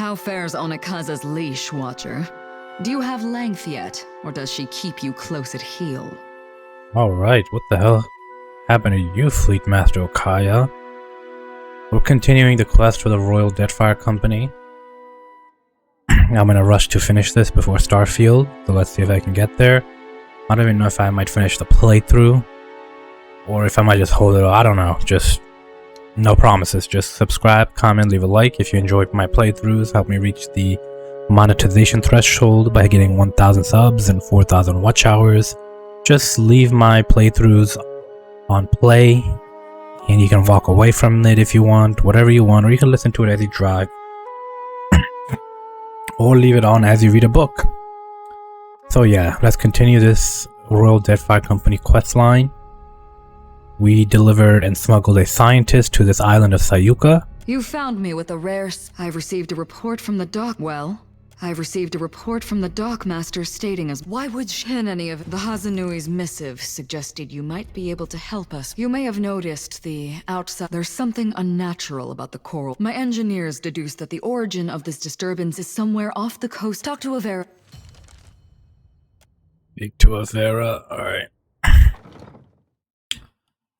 How fares Onikaza's leash, Watcher? Do you have length yet, or does she keep you close at heel? Alright, what the hell happened to you, Fleet Master Okaya? We're continuing the quest for the Royal Deadfire Company. I'm in a rush to finish this before Starfield, so let's see if I can get there. I don't even know if I might finish the playthrough, or if I might just hold it. I don't know, just no promises. Just subscribe, comment, leave a like if you enjoyed my playthroughs. Help me reach the monetization threshold by getting 1,000 subs and 4,000 watch hours. Just leave my playthroughs on play, and you can walk away from it if you want, whatever you want, or you can listen to it as you drive, or leave it on as you read a book. So yeah, let's continue this Royal Deadfire Company quest line. We delivered and smuggled a scientist to this island of Sayuka. You found me with a rare I've received a report from the dock. Well, I've received a report from the dockmaster stating as why would in any of the Hazanui's missive suggested you might be able to help us. You may have noticed the outside. There's something unnatural about the coral. My engineers deduced that the origin of this disturbance is somewhere off the coast. Talk to Avera. Speak to Avera. Alright.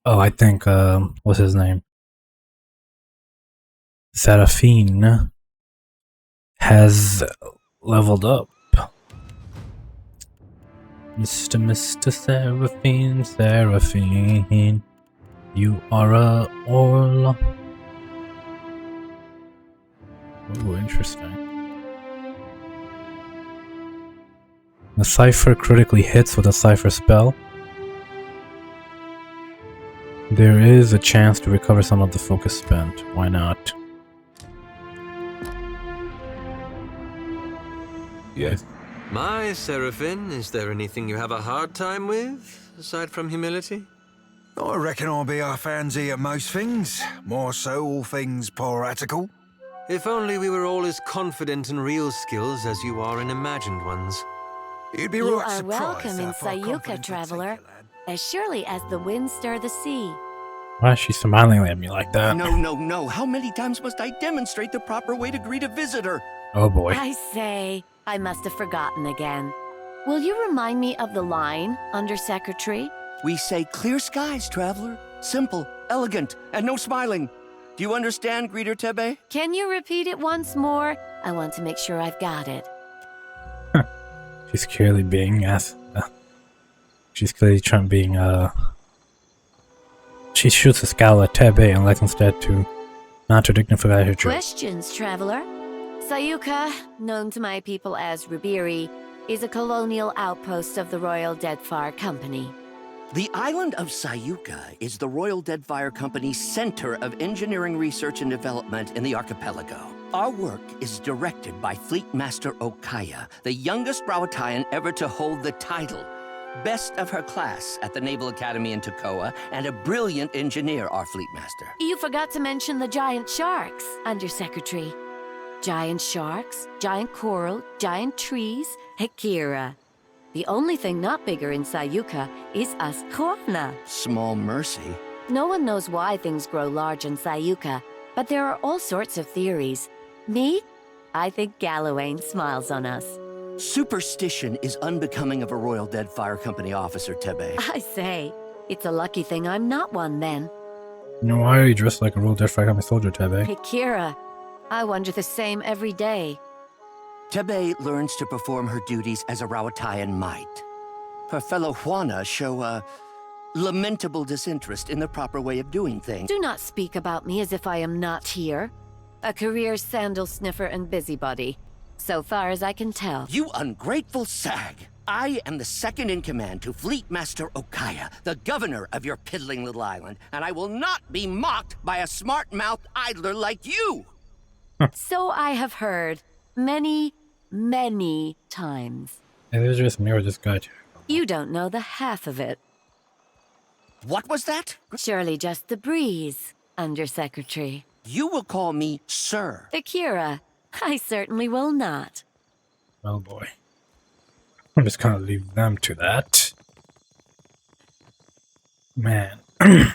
Oh, I think, what's his name? Seraphine has leveled up. Mr. Seraphine, you are a Orla. Ooh, interesting. The cipher critically hits with a cipher spell. There is a chance to recover some of the focus spent. Why not? Yes. My Seraphine, is there anything you have a hard time with, aside from humility? I reckon I'll be a fancy at most things, more so all things piratical. If only we were all as confident in real skills as you are in imagined ones. You'd be You right are surprised welcome in how far Sayuka, confidence will traveler, take you, lad. as surely as the winds stir the sea. Why is she smiling at me like that? No. How many times must I demonstrate the proper way to greet a visitor? Oh boy. I say, I must have forgotten again. Will you remind me of the line, Undersecretary? We say clear skies, traveler. Simple, elegant, and no smiling. Do you understand, Greeter Tebe? Can you repeat it once more? I want to make sure I've got it. She's clearly being she's clearly trying being she shoots a scowl at Tebe and elects instead to not to dignify her trip. Questions, traveler? Sayuka, known to my people as Ribiri, is a colonial outpost of the Royal Deadfire Company. The island of Sayuka is the Royal Deadfire Company's center of engineering research and development in the archipelago. Our work is directed by Fleet Master Okaya, the youngest Rawatayan ever to hold the title. Best of her class at the Naval Academy in Tokoa, and a brilliant engineer, our Fleet Master. You forgot to mention the giant sharks, Undersecretary. Giant sharks, giant coral, giant trees, Akira. The only thing not bigger in Sayuka is Asquana. Small mercy. No one knows why things grow large in Sayuka, but there are all sorts of theories. Me? I think Galore smiles on us. Superstition is unbecoming of a Royal Deadfire Company officer, Tebe. I say, it's a lucky thing I'm not one then. Why are you dressed like a Royal Deadfire Company soldier, Tebe? Akira, I wonder the same every day. Tebe learns to perform her duties as a Rawatayan might. Her fellow Juana show a lamentable disinterest in the proper way of doing things. Do not speak about me as if I am not here. A career sandal sniffer and busybody, so far as I can tell. You ungrateful sag! I am the second in command to Fleet Master Okaya, the governor of your piddling little island, and I will not be mocked by a smart-mouthed idler like you! So I have heard many times. It is just me or this guy too. You don't know the half of it. What was that? Surely just the breeze, Undersecretary. You will call me Sir. Akira, I certainly will not. Oh boy. I'm just gonna leave them to that. Man. This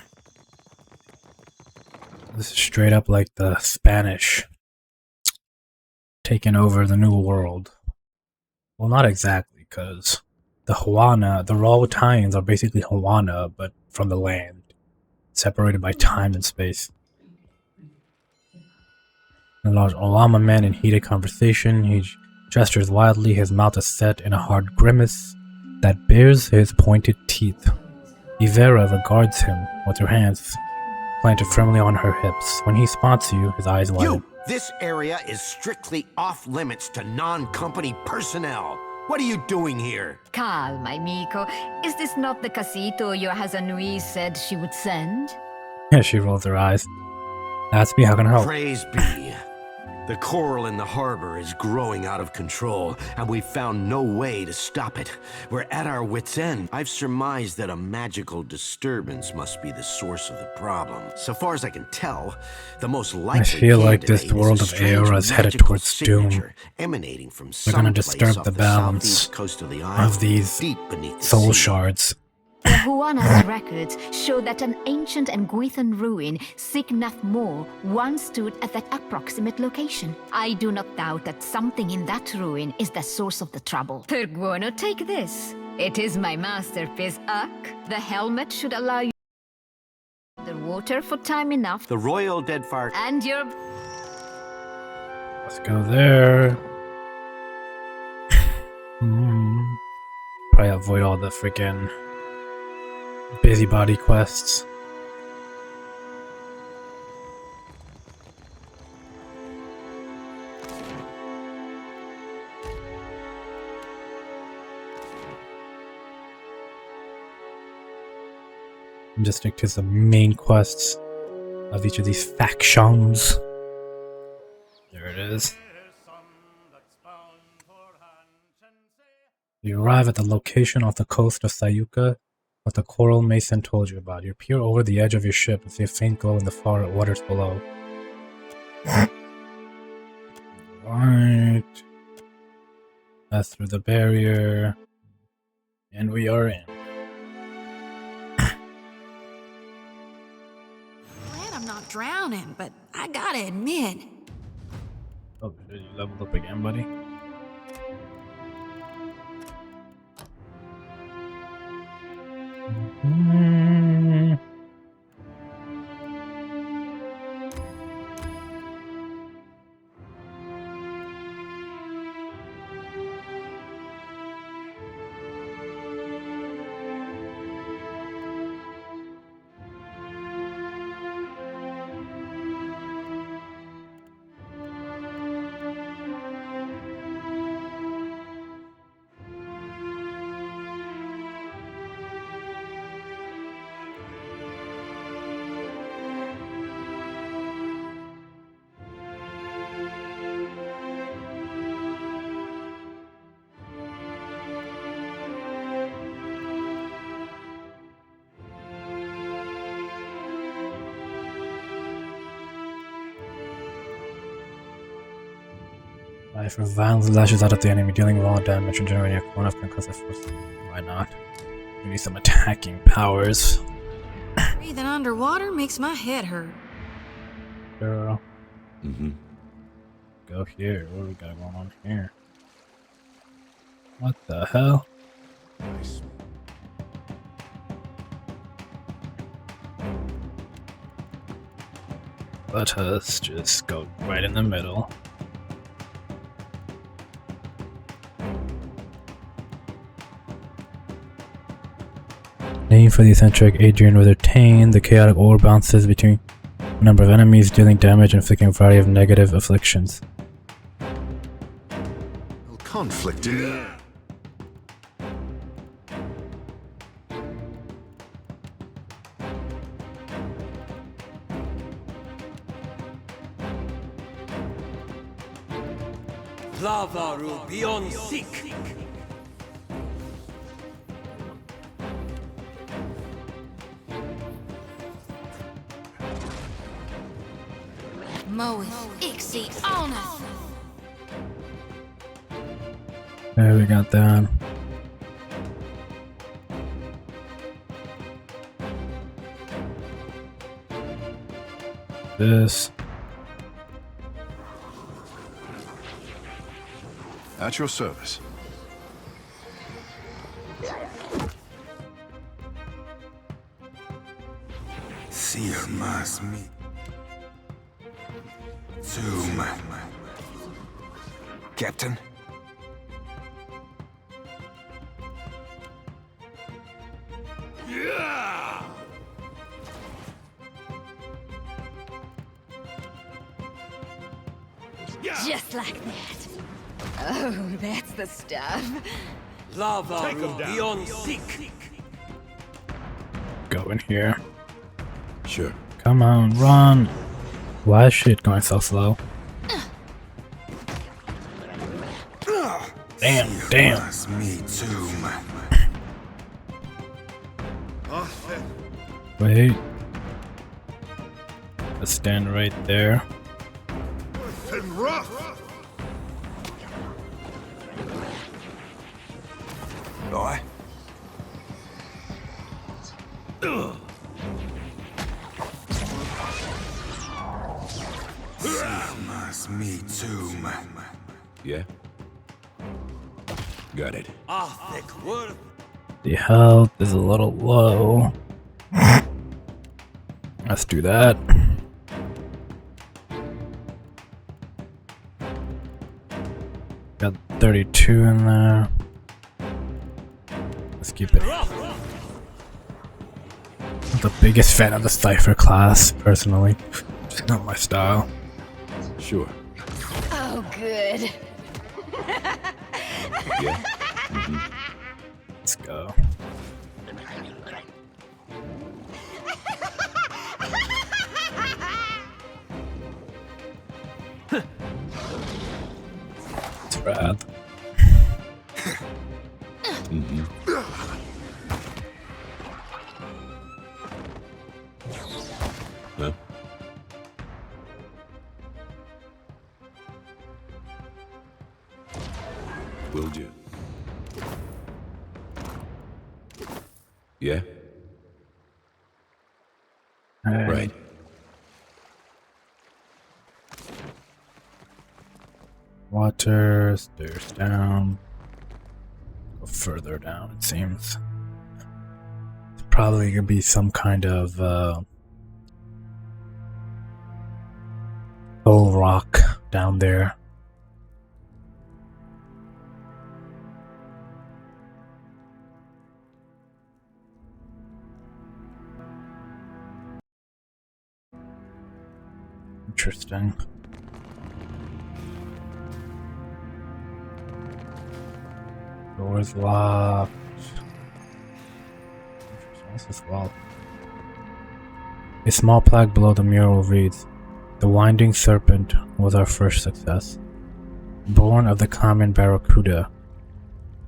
is straight up like the Spanish taken over the New World. Well, not exactly, because the Rawatanians are basically Hawana, but from the land, separated by time and space. A large Olama man in heated conversation, he gestures wildly, his mouth is set in a hard grimace that bears his pointed teeth. Ivera regards him with her hands planted firmly on her hips. When he spots you, his eyes widen. This area is strictly off limits to non-company personnel. What are you doing here? Calma, amico. Is this not the casito your Hazanui said she would send? Yeah, she rolls her eyes. That's me, how can I help? Praise be. The coral in the harbor is growing out of control, and we've found no way to stop it. We're at our wits' end. I've surmised that a magical disturbance must be the source of the problem. So far as I can tell, the most likely I feel like this candidate world is of a strange Aora is headed magical towards doom. signature emanating from They're gonna someplace disturb off the balance southeast coast of the island, of these deep beneath the soul sea. shards. The Huana's records show that an ancient and Guithan ruin, Signaf Mor, once stood at that approximate location. I do not doubt that something in that ruin is the source of the trouble. Perguono, take this. It is my masterpiece, Uck. The helmet should allow you underwater for time enough. The Royal Deadfire. And your... Let's go there. Probably avoid all the freaking busybody quests. And just stick to the main quests of each of these factions. There it is. You arrive at the location off the coast of Sayuka, what the coral mason told you about. You peer over the edge of your ship and see a faint glow in the far waters below. Right. Pass through the barrier. And we are in. Glad I'm not drowning, but I gotta admit. Oh, did you leveled up again, buddy? For violence lashes out at the enemy, dealing raw damage and generating a quantity of concussive force. Why not? Give me some attacking powers. Breathing underwater makes my head hurt. Girl. Go here. What do we got going on here? What the hell? Nice. Let us just go right in the middle. Name for the eccentric Adrian with Retain. The chaotic ore bounces between a number of enemies, dealing damage and inflicting a variety of negative afflictions. Conflicting. Plavaru beyond seek. Moeth, Ixie, Ona. There we got that. At your service. Seer mas me. Zoom. Captain? Just like that. Oh, that's the stuff. Lava beyond seek. Go in here. Sure. Come on, run. Why is shit going so slow? Damn. Me too. Wait. Let's stand right there. Aye. Must me too. Yeah? Got it. The health is a little low. Let's do that. Got 32 in there. Let's keep it. I'm the biggest fan of the Cypher class, personally. Just not my style. Sure. Oh, good. Yeah? Let's go. It's rad. Huh? Will do. Yeah? Right. Water, stairs down. Go further down, it seems. It's probably gonna be some kind of old rock down there. Interesting. Door's locked. Interesting. What's this wall? A small plaque below the mural reads, "The Winding Serpent was our first success. Born of the common barracuda,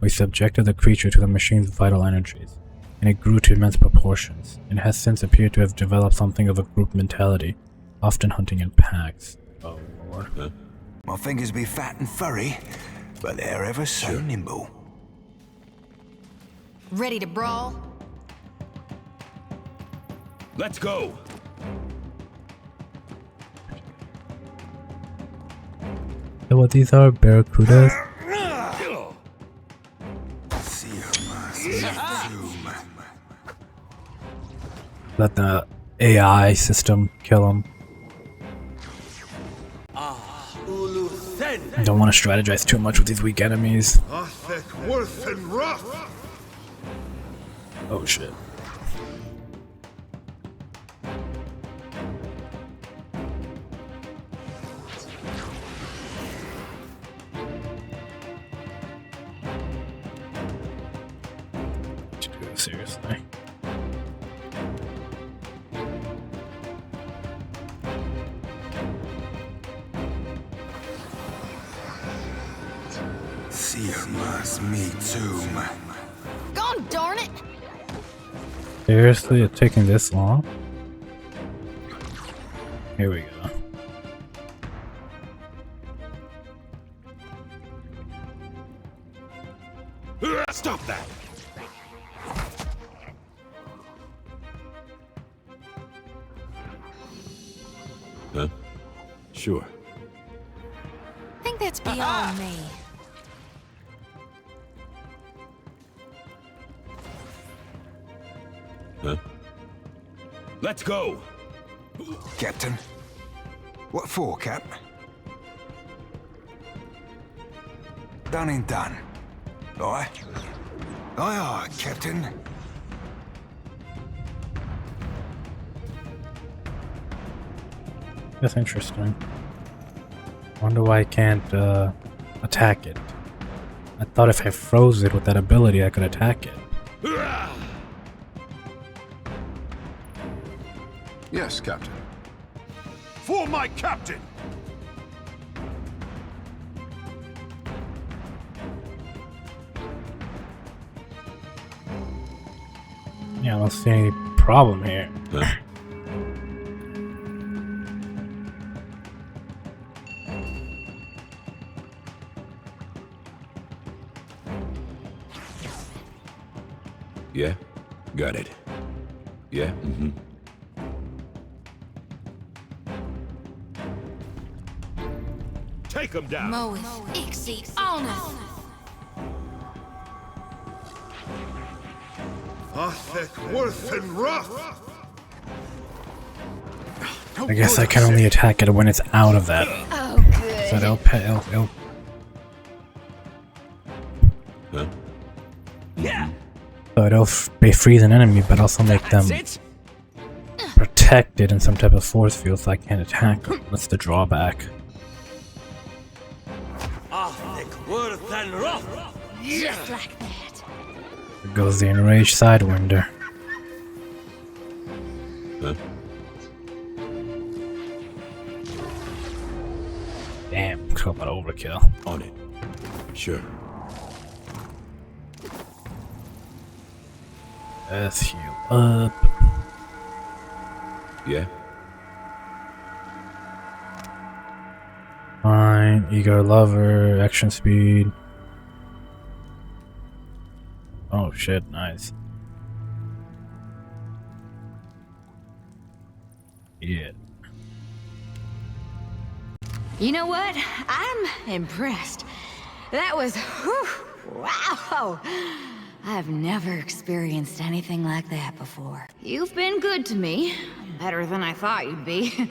we subjected the creature to the machine's vital energies, and it grew to immense proportions, and has since appeared to have developed something of a group mentality, often hunting in packs." Oh lord. Huh? My fingers be fat and furry, but they're ever so nimble. Ready to brawl? Let's go! So what these are? Barracudas? Let the AI system kill them. Don't want to strategize too much with these weak enemies. Oh shit. Seriously. Seer must me too. Gone darn it! Seriously, it's taking this long? Here we go. Stop that! Huh? Sure. Think that's beyond me. Let's go. Captain. What for, Cap? Done and done. Aye. Aye, Captain. That's interesting. Wonder why I can't attack it. I thought if I froze it with that ability, I could attack it. Yes, Captain. For my captain! Yeah, I don't see any problem here. Huh? Yeah? Got it. Yeah? Mm-hmm. Take him down! Moeth, Ixie, Honest! Thick, worth and rough! I guess I can only attack it when it's out of that. Oh, good. So it'll Huh? Yeah. so it'll freeze an enemy, but also make them protected in some type of force field, so I can't attack them. That's the drawback. Thick, worth and rough! Just like that. There goes the enraged Sidewinder. Huh? Damn, talk about overkill. On it. Sure. Let's heal up. Yeah? Fine, eager lover, action speed. Oh shit, nice. Yeah. You know what? I'm impressed. That was, whew, wow. I've never experienced anything like that before. You've been good to me. Better than I thought you'd be.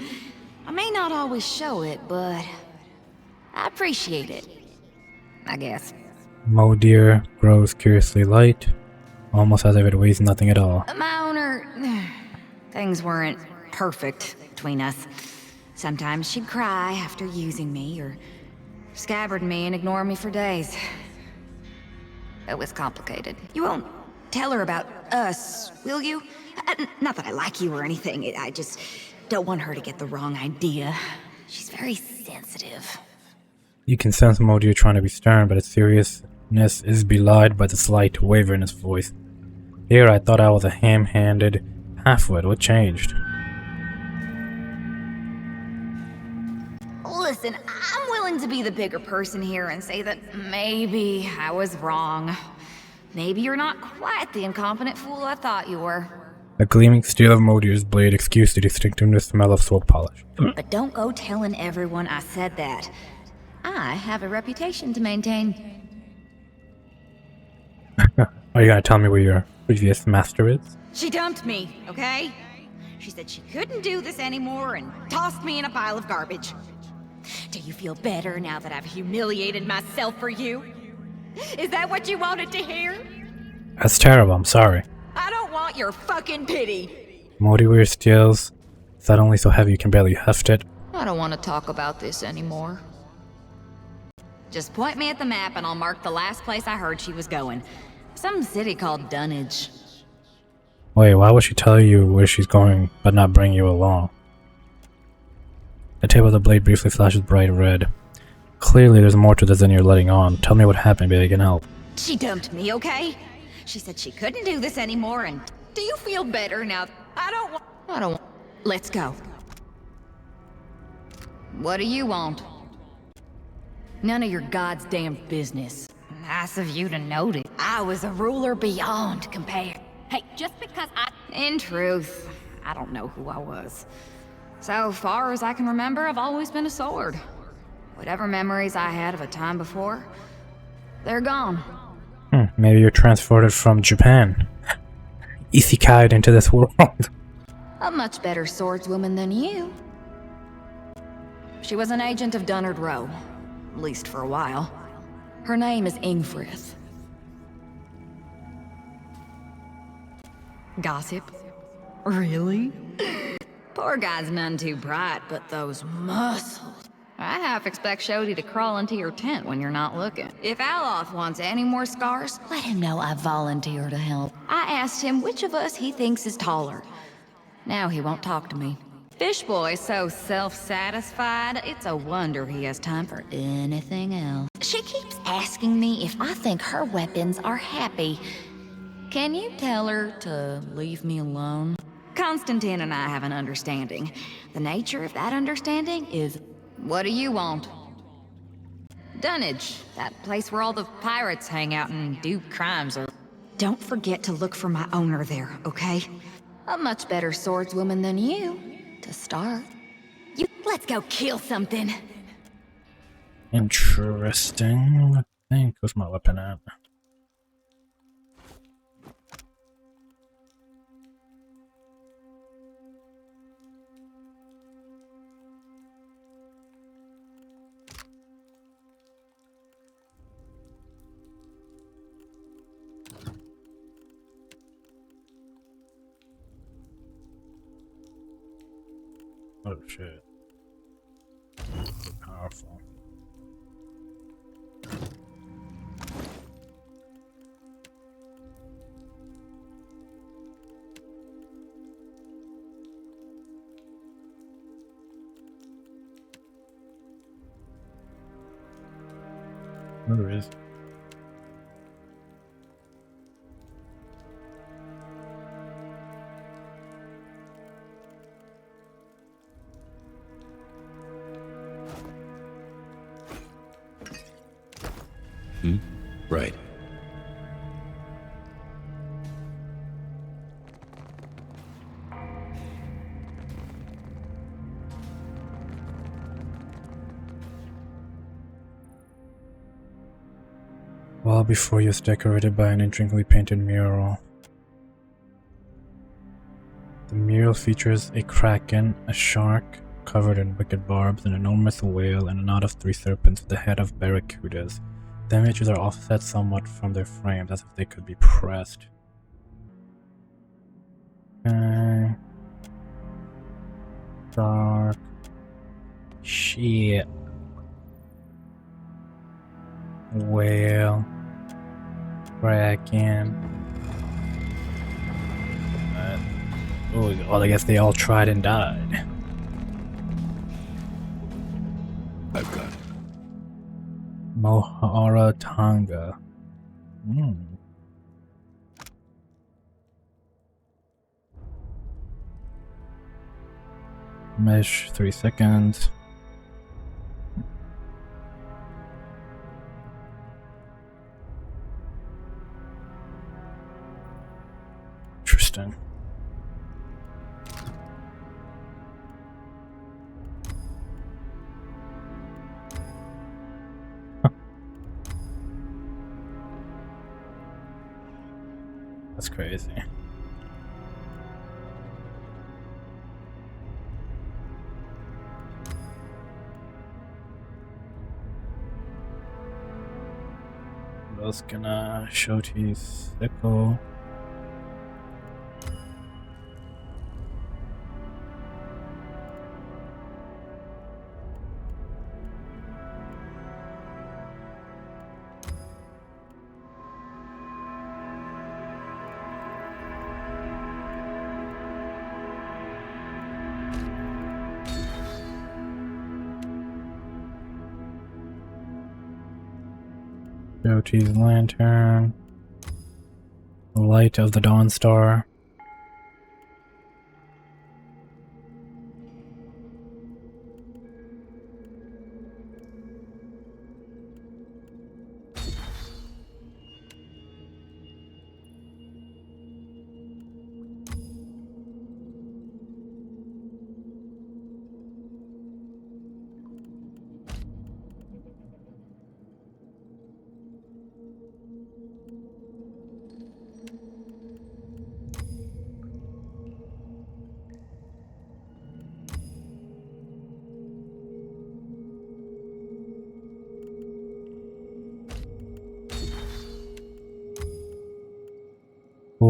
I may not always show it, but I appreciate it. I guess. Modeer grows curiously light, almost as if it weighs nothing at all. My owner... Things weren't perfect between us. Sometimes she'd cry after using me, or scabbard me and ignore me for days. It was complicated. You won't tell her about us, will you? Not that I like you or anything, I just don't want her to get the wrong idea. She's very sensitive. You can sense Modeer trying to be stern, but its seriousness is belied by the slight waver in his voice. Here I thought I was a ham-handed halfwit. What changed? Listen, I'm willing to be the bigger person here and say that maybe I was wrong. Maybe you're not quite the incompetent fool I thought you were. The gleaming steel of Modeer's blade excused the distinctive smell of soap polish. But don't go telling everyone I said that. I have a reputation to maintain. Are you gonna tell me where your previous master is? She dumped me, okay? She said she couldn't do this anymore and tossed me in a pile of garbage. Do you feel better now that I've humiliated myself for you? Is that what you wanted to hear? That's terrible, I'm sorry. I don't want your fucking pity. Modeer steals. Suddenly so heavy you can barely heft it. I don't want to talk about this anymore. Just point me at the map and I'll mark the last place I heard she was going. Some city called Dunnage. Wait, why would she tell you where she's going but not bring you along? The tip of the blade briefly flashes bright red. Clearly there's more to this than you're letting on. Tell me what happened, maybe I can help. She dumped me, okay? She said she couldn't do this anymore, and do you feel better now? I don't want... Let's go. What do you want? None of your God's damn business. Nice of you to notice. I was a ruler beyond compare. Hey, just because In truth, I don't know who I was. So far as I can remember, I've always been a sword. Whatever memories I had of a time before, they're gone. Maybe you're transported from Japan. Isekai'd into this world. A much better swordswoman than you. She was an agent of Dunnard Row, at least for a while. Her name is Ingfrith. Gossip? Really? Poor guy's none too bright, but those muscles. I half expect Shodi to crawl into your tent when you're not looking. If Aloth wants any more scars, let him know I volunteer to help. I asked him which of us he thinks is taller. Now he won't talk to me. Fishboy's so self-satisfied, it's a wonder he has time for anything else. She keeps asking me if I think her weapons are happy. Can you tell her to leave me alone? Constantine and I have an understanding. The nature of that understanding is, what do you want? Dunnage, that place where all the pirates hang out and do crimes. Or don't forget to look for my owner there, okay? A much better swordswoman than you, to start. Let's go kill something. Interesting. I think where's my weapon at? Oh shit. So powerful. Where is it? Right. Well before you is decorated by an intricately painted mural. The mural features a kraken, a shark covered in wicked barbs, an enormous whale, and a knot of 3 serpents with the head of barracudas. The images are offset somewhat from their frames, as if they could be pressed. Dark. Shit. Whale. Kraken. Oh, well, I guess they all tried and died. I've got it. Mohara Tonga. Mesh 3 seconds. Interesting. That's crazy. What else can Shoti's sickle? Shoti's lantern. The light of the Dawn Star.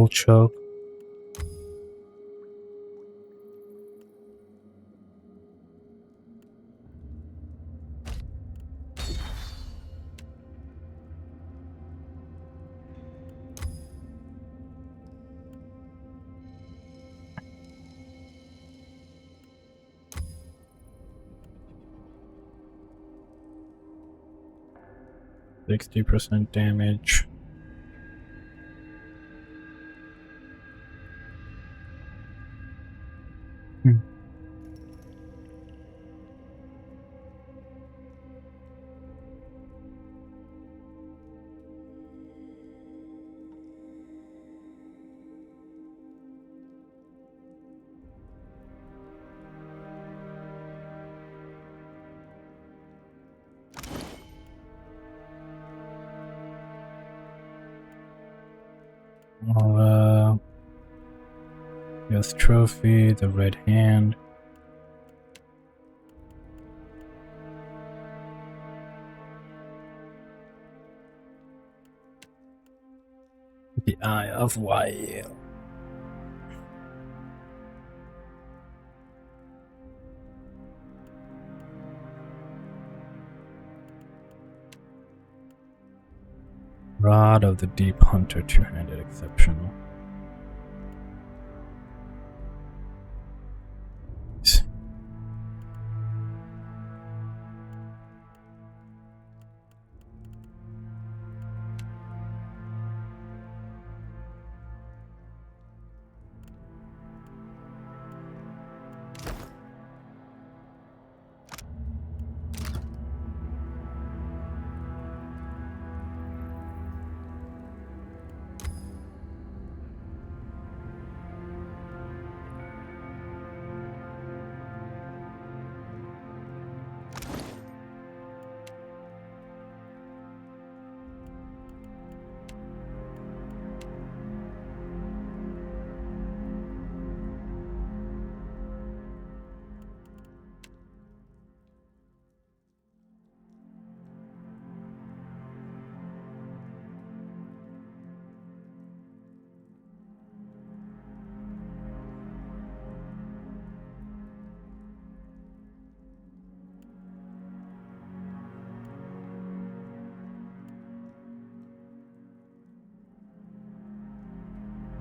full choke. %60 damage. Yes, trophy, the red hand. The Eye of Wile. Rod of the Deep Hunter, two-handed, exceptional.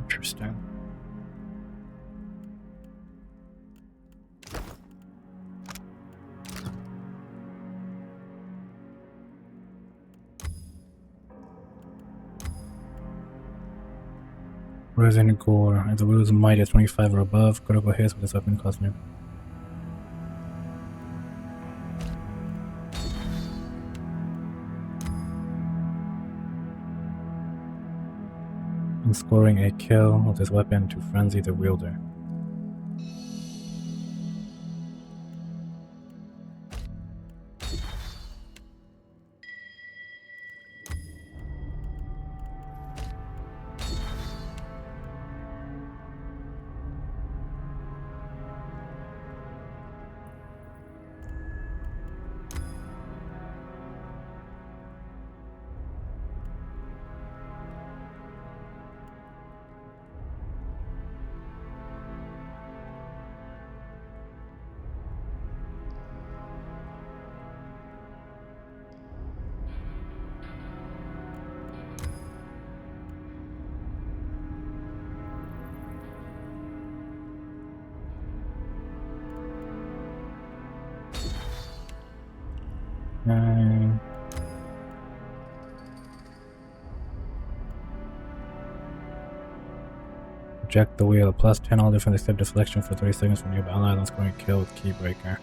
Interesting. Ryzen Gore. If the wheels might at 25 or above, critical hits with this weapon cost me. And scoring a kill with this weapon to frenzy the wielder. Project the wheel, plus 10 all different except deflection for 30 seconds from nearby ally, then scoring a kill with Keybreaker.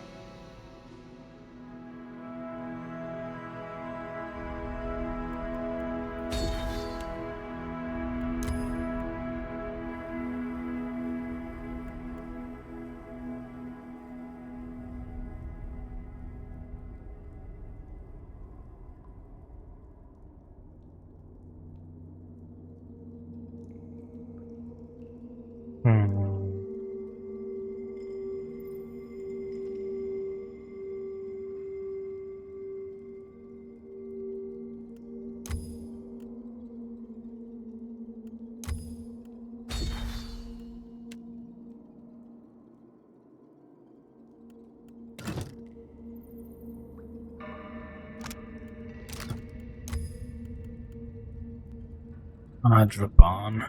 Adrabon.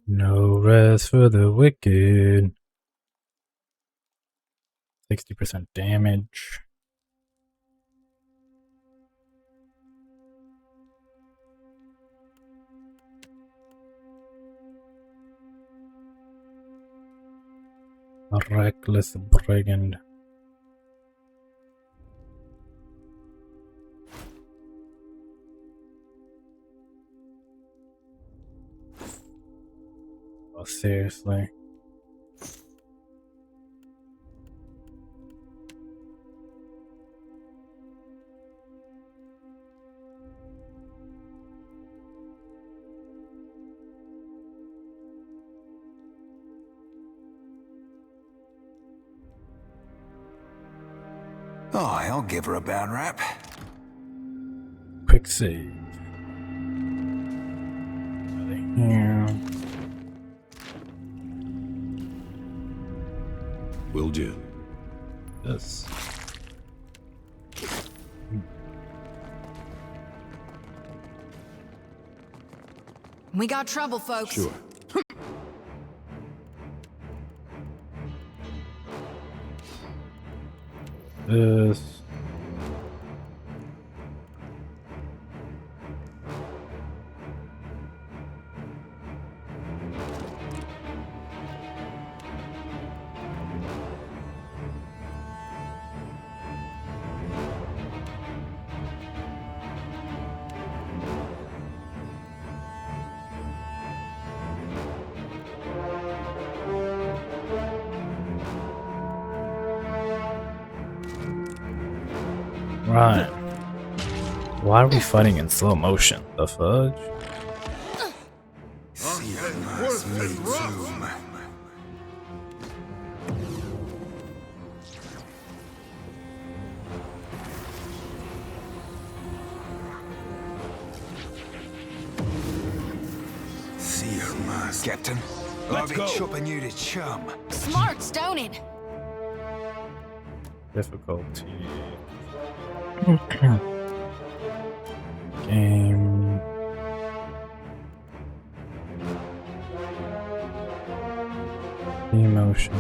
No rest for the wicked. 60% damage. A reckless brigand. Oh, seriously. Oh, I'll give her a bad rap. Quick save. Here. Will do. This. We got trouble, folks. Sure. This. Right. Why are we fighting in slow motion? The fudge? Captain, I'll be chopping you to chum. Smart stoning. Difficulty. Game. Emotion.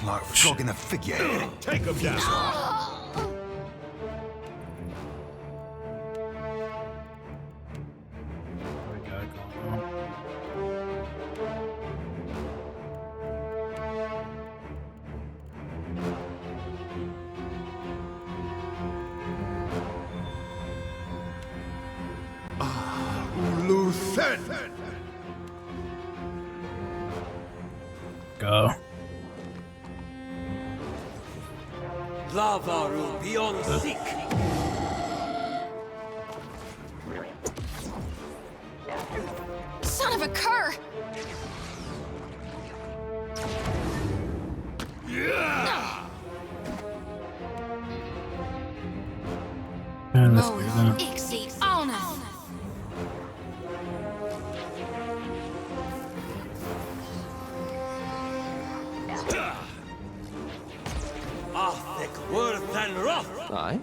Like flogging a figurehead. Take him down. Go. Lavaru beyond sick. Son of a cur! And let's do that. Ixie Ona! Thick worth and rough. Aye.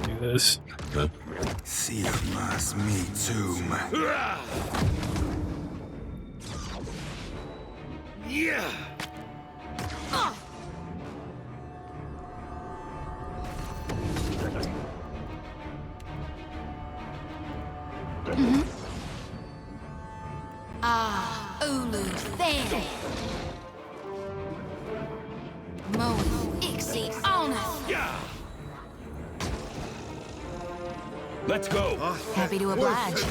Do do this. Huh? See mas me too. Yeah. Ah, Ulu, there. Mo, Ixie, Ona. Let's go. Happy to oblige.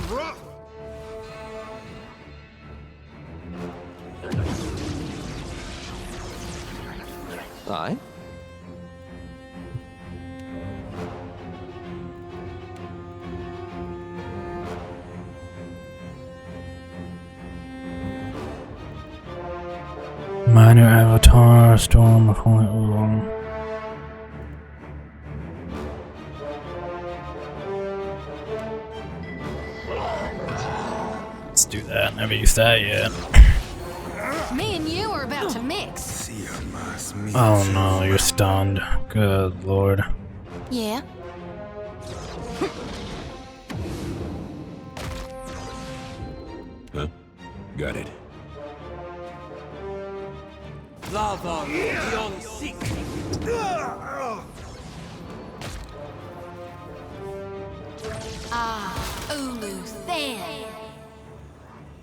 Aye? Minor avatar, storm of holy oolong. Let's do that. Never used that yet. Me and you are about to mix. See mas me Oh too. no, you're stunned. Good lord. Yeah. Huh? Got it. Lava beyond seek. Ah, Ulu, there.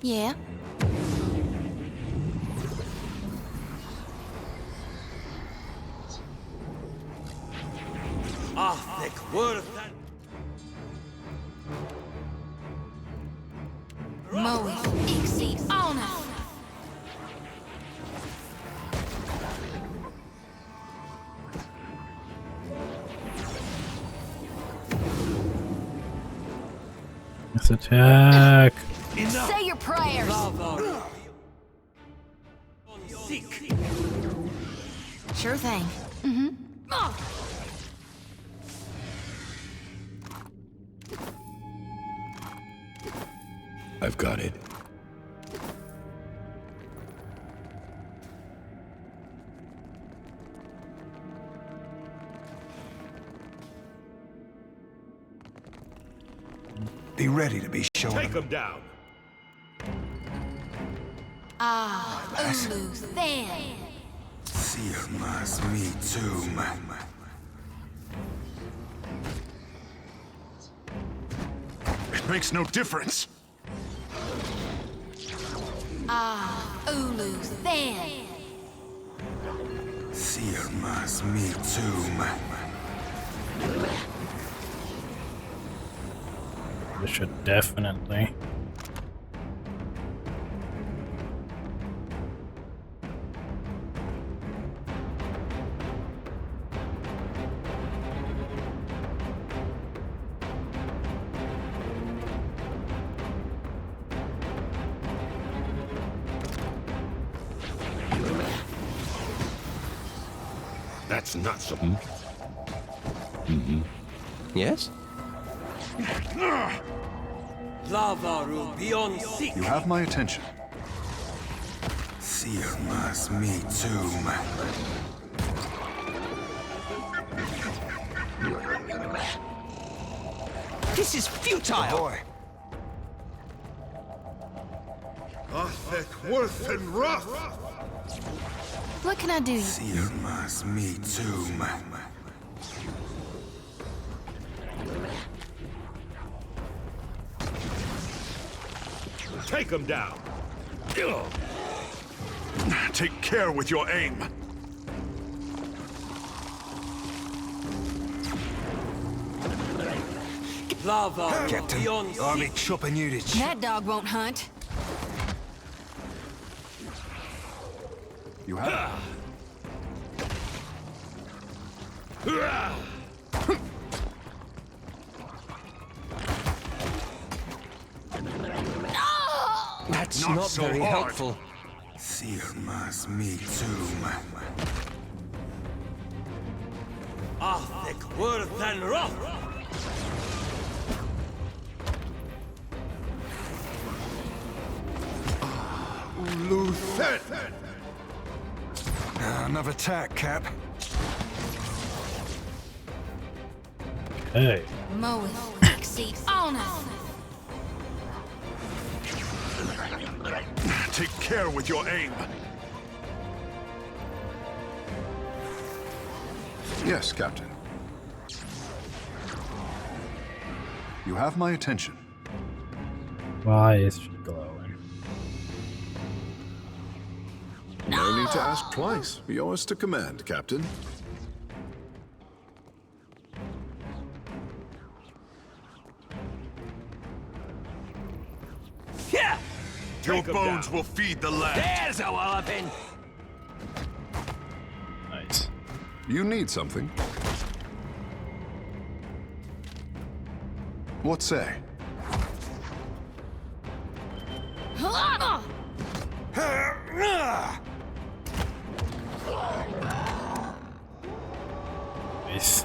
Yeah. Thick worth Mo, Ixie, Ona. Let's attack. Say your prayers. lava. Seek. Sure thing. I've got it. Be ready to be shown. Take him down. Ah, Ulu, there. See mas me too. It makes no difference. Ah, Ulu, there. See mas me too. This should definitely. That's not something. Yes? Lava beyond seek. You have my attention. See mas me too. This is futile! Boy. Worth and rough. What can I do? See mas me too. Take him down. Take care with your aim. Lava Captain, beyond army seek. chopping units. That dog won't hunt. You have. That's Not not so very hard. helpful. See mas me too. Thick worth and rough. Luthen. Another attack, Cap. Hey. Moeth exceeds honor. Take care with your aim. Yes, Captain. You have my attention. Why is she glowing? No need to ask twice. Yours to command, Captain. Yeah. Your bones will feed the land. There's a walloping. Nice. You need something? What say? Nice.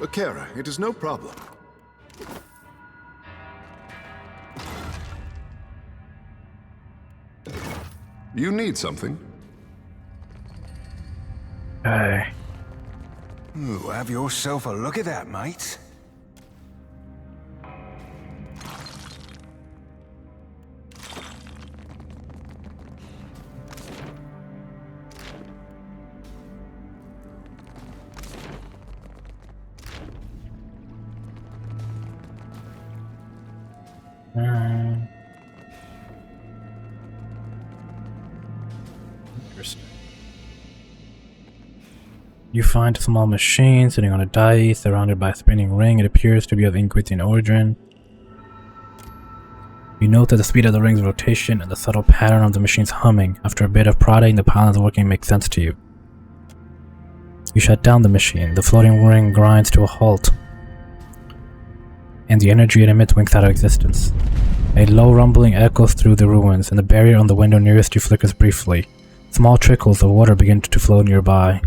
Akira, it is no problem. You need something? Hey. Ooh, have yourself a look at that, mate. Interesting. You find a small machine sitting on a dice, surrounded by a spinning ring. It appears to be of Inquisition origin. You note that the speed of the ring's rotation and the subtle pattern of the machine's humming. After a bit of prodding, the patterns working make sense to you. You shut down the machine. The floating ring grinds to a halt, and the energy it emits winks out of existence. A low rumbling echoes through the ruins, and the barrier on the window nearest you flickers briefly. Small trickles of water begin to flow nearby.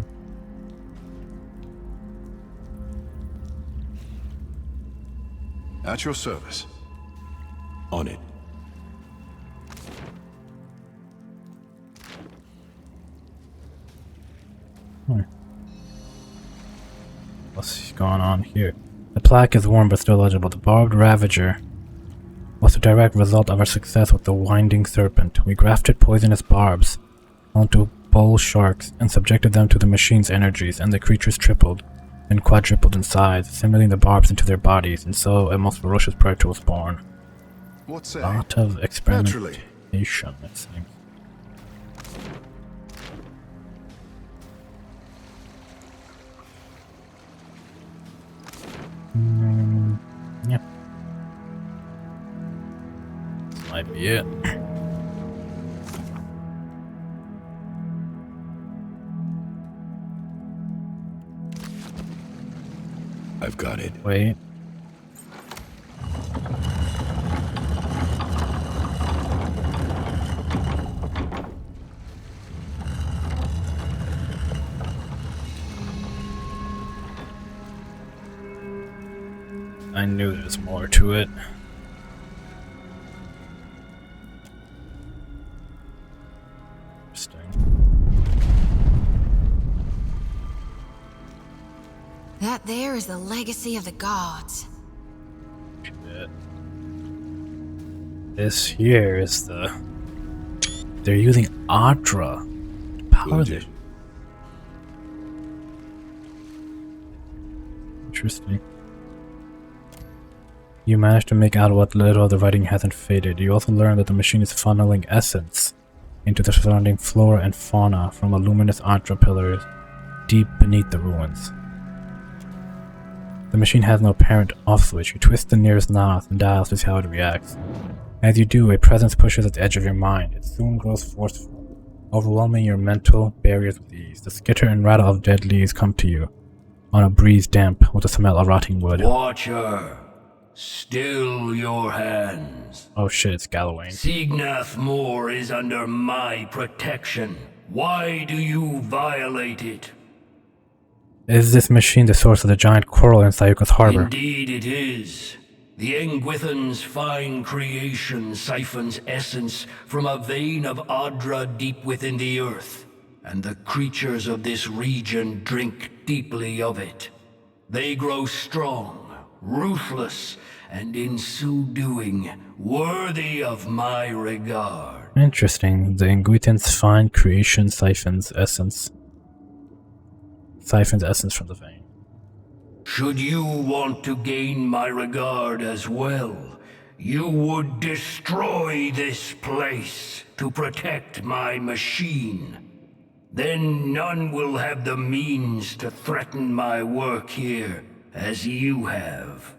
At your service. On it. What's going on here? The plaque is worn but still legible. The barbed ravager was a direct result of our success with the winding serpent. We grafted poisonous barbs onto bull sharks and subjected them to the machine's energies, and the creatures tripled and quadrupled in size, assimilating the barbs into their bodies, and so a most ferocious predator was born. What say? A lot of experimentation, it seems. Yep. This might be it. I've got it. Wait. I knew there's more to it. Interesting. That there is the legacy of the gods. Shit. This here is the... They're using Adra to power this. Interesting. You managed to make out what little of the writing hasn't faded. You also learned that the machine is funneling essence into the surrounding flora and fauna from a luminous Adra pillars deep beneath the ruins. The machine has no apparent off switch. You twist the nearest knob and dials to see how it reacts. As you do, a presence pushes at the edge of your mind. It soon grows forceful, overwhelming your mental barriers with ease. The skitter and rattle of dead leaves come to you on a breeze damp with the smell of rotting wood. Watcher, still your hands. Oh shit, it's Galore. Signath Moore is under my protection. Why do you violate it? Is this machine the source of the giant coral in Sayuka's harbor? Indeed it is. The Engwithan's fine creation siphons essence from a vein of Adra deep within the earth, and the creatures of this region drink deeply of it. They grow strong, ruthless, and in so doing, worthy of my regard. Interesting. The Engwithan's fine creation siphons essence. Siphons essence from the vein. Should you want to gain my regard as well, you would destroy this place to protect my machine. Then none will have the means to threaten my work here as you have.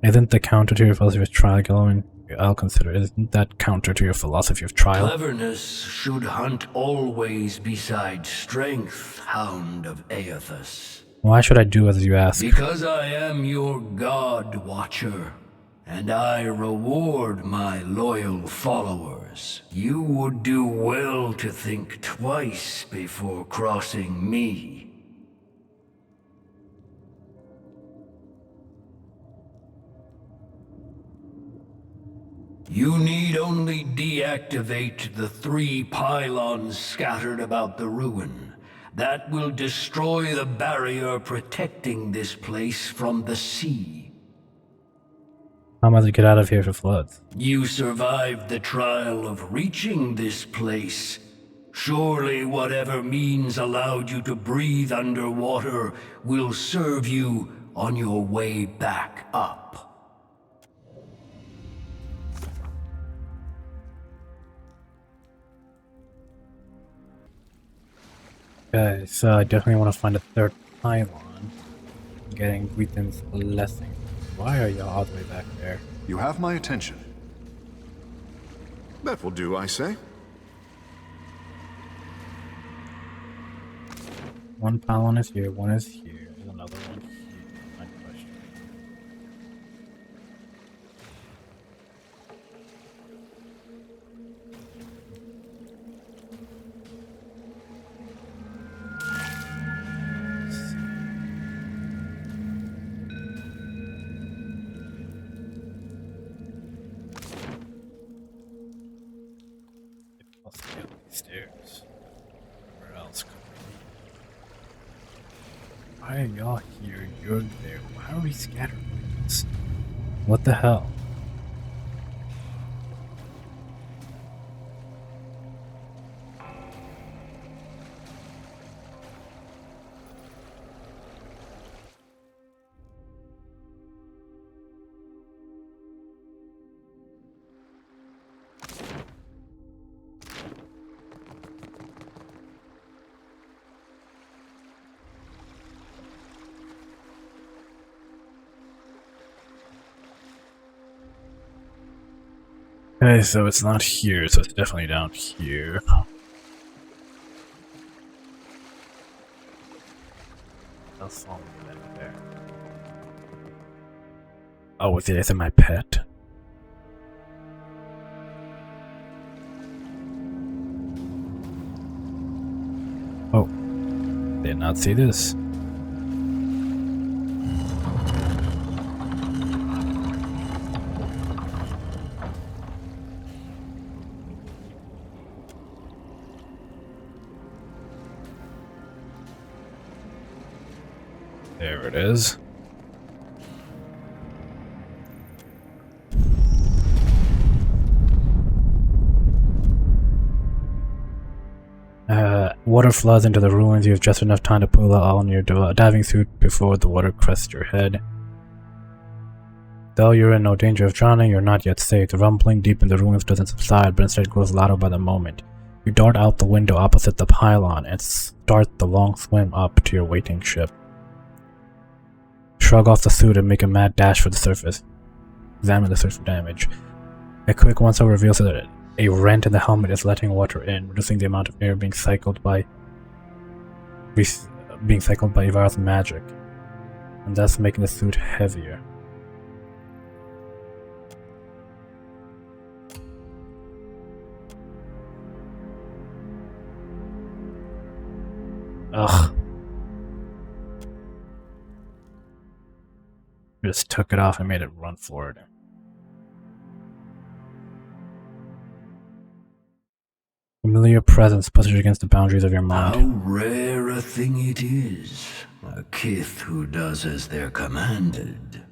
Isn't the counter to your philosophy of trial, Galore? I'll consider it. Isn't that counter to your philosophy of trial? Cleverness should hunt always beside strength, Hound of Aethys. Why should I do as you ask? Because I am your God Watcher, and I reward my loyal followers. You would do well to think twice before crossing me. You need only deactivate the 3 pylons scattered about the ruin. That will destroy the barrier protecting this place from the sea. How am I to get out of here if it floods? You survived the trial of reaching this place. Surely whatever means allowed you to breathe underwater will serve you on your way back up. Okay, so I definitely want to find a 3rd pylon. Getting Greetham's blessing. Why are y'all all the way back there? You have my attention. That will do, I say. One pylon is here, one is here, there's another one here. My question. Let's get up these stairs. Where else could we? Why are y'all here? You're there. Why are we scattered like this? What the hell? Okay, so it's not here, so it's definitely down here. That's all back there. Oh, is it my pet? Oh, did not see this. There it is. Water floods into the ruins. You have just enough time to pull out on your diving suit before the water crests your head. Though you're in no danger of drowning, you're not yet safe. The rumbling deep in the ruins doesn't subside, but instead grows louder by the moment. You dart out the window opposite the pylon and start the long swim up to your waiting ship. Shrug off the suit and make a mad dash for the surface. Examine the surface for damage. A quick once-over reveals that a rent in the helmet is letting water in, reducing the amount of air being cycled by Ivar's magic, and thus making the suit heavier. Ugh. Just took it off and made it run for it. Familiar presence pushes against the boundaries of your mind. How rare a thing it is, a kith who does as they're commanded.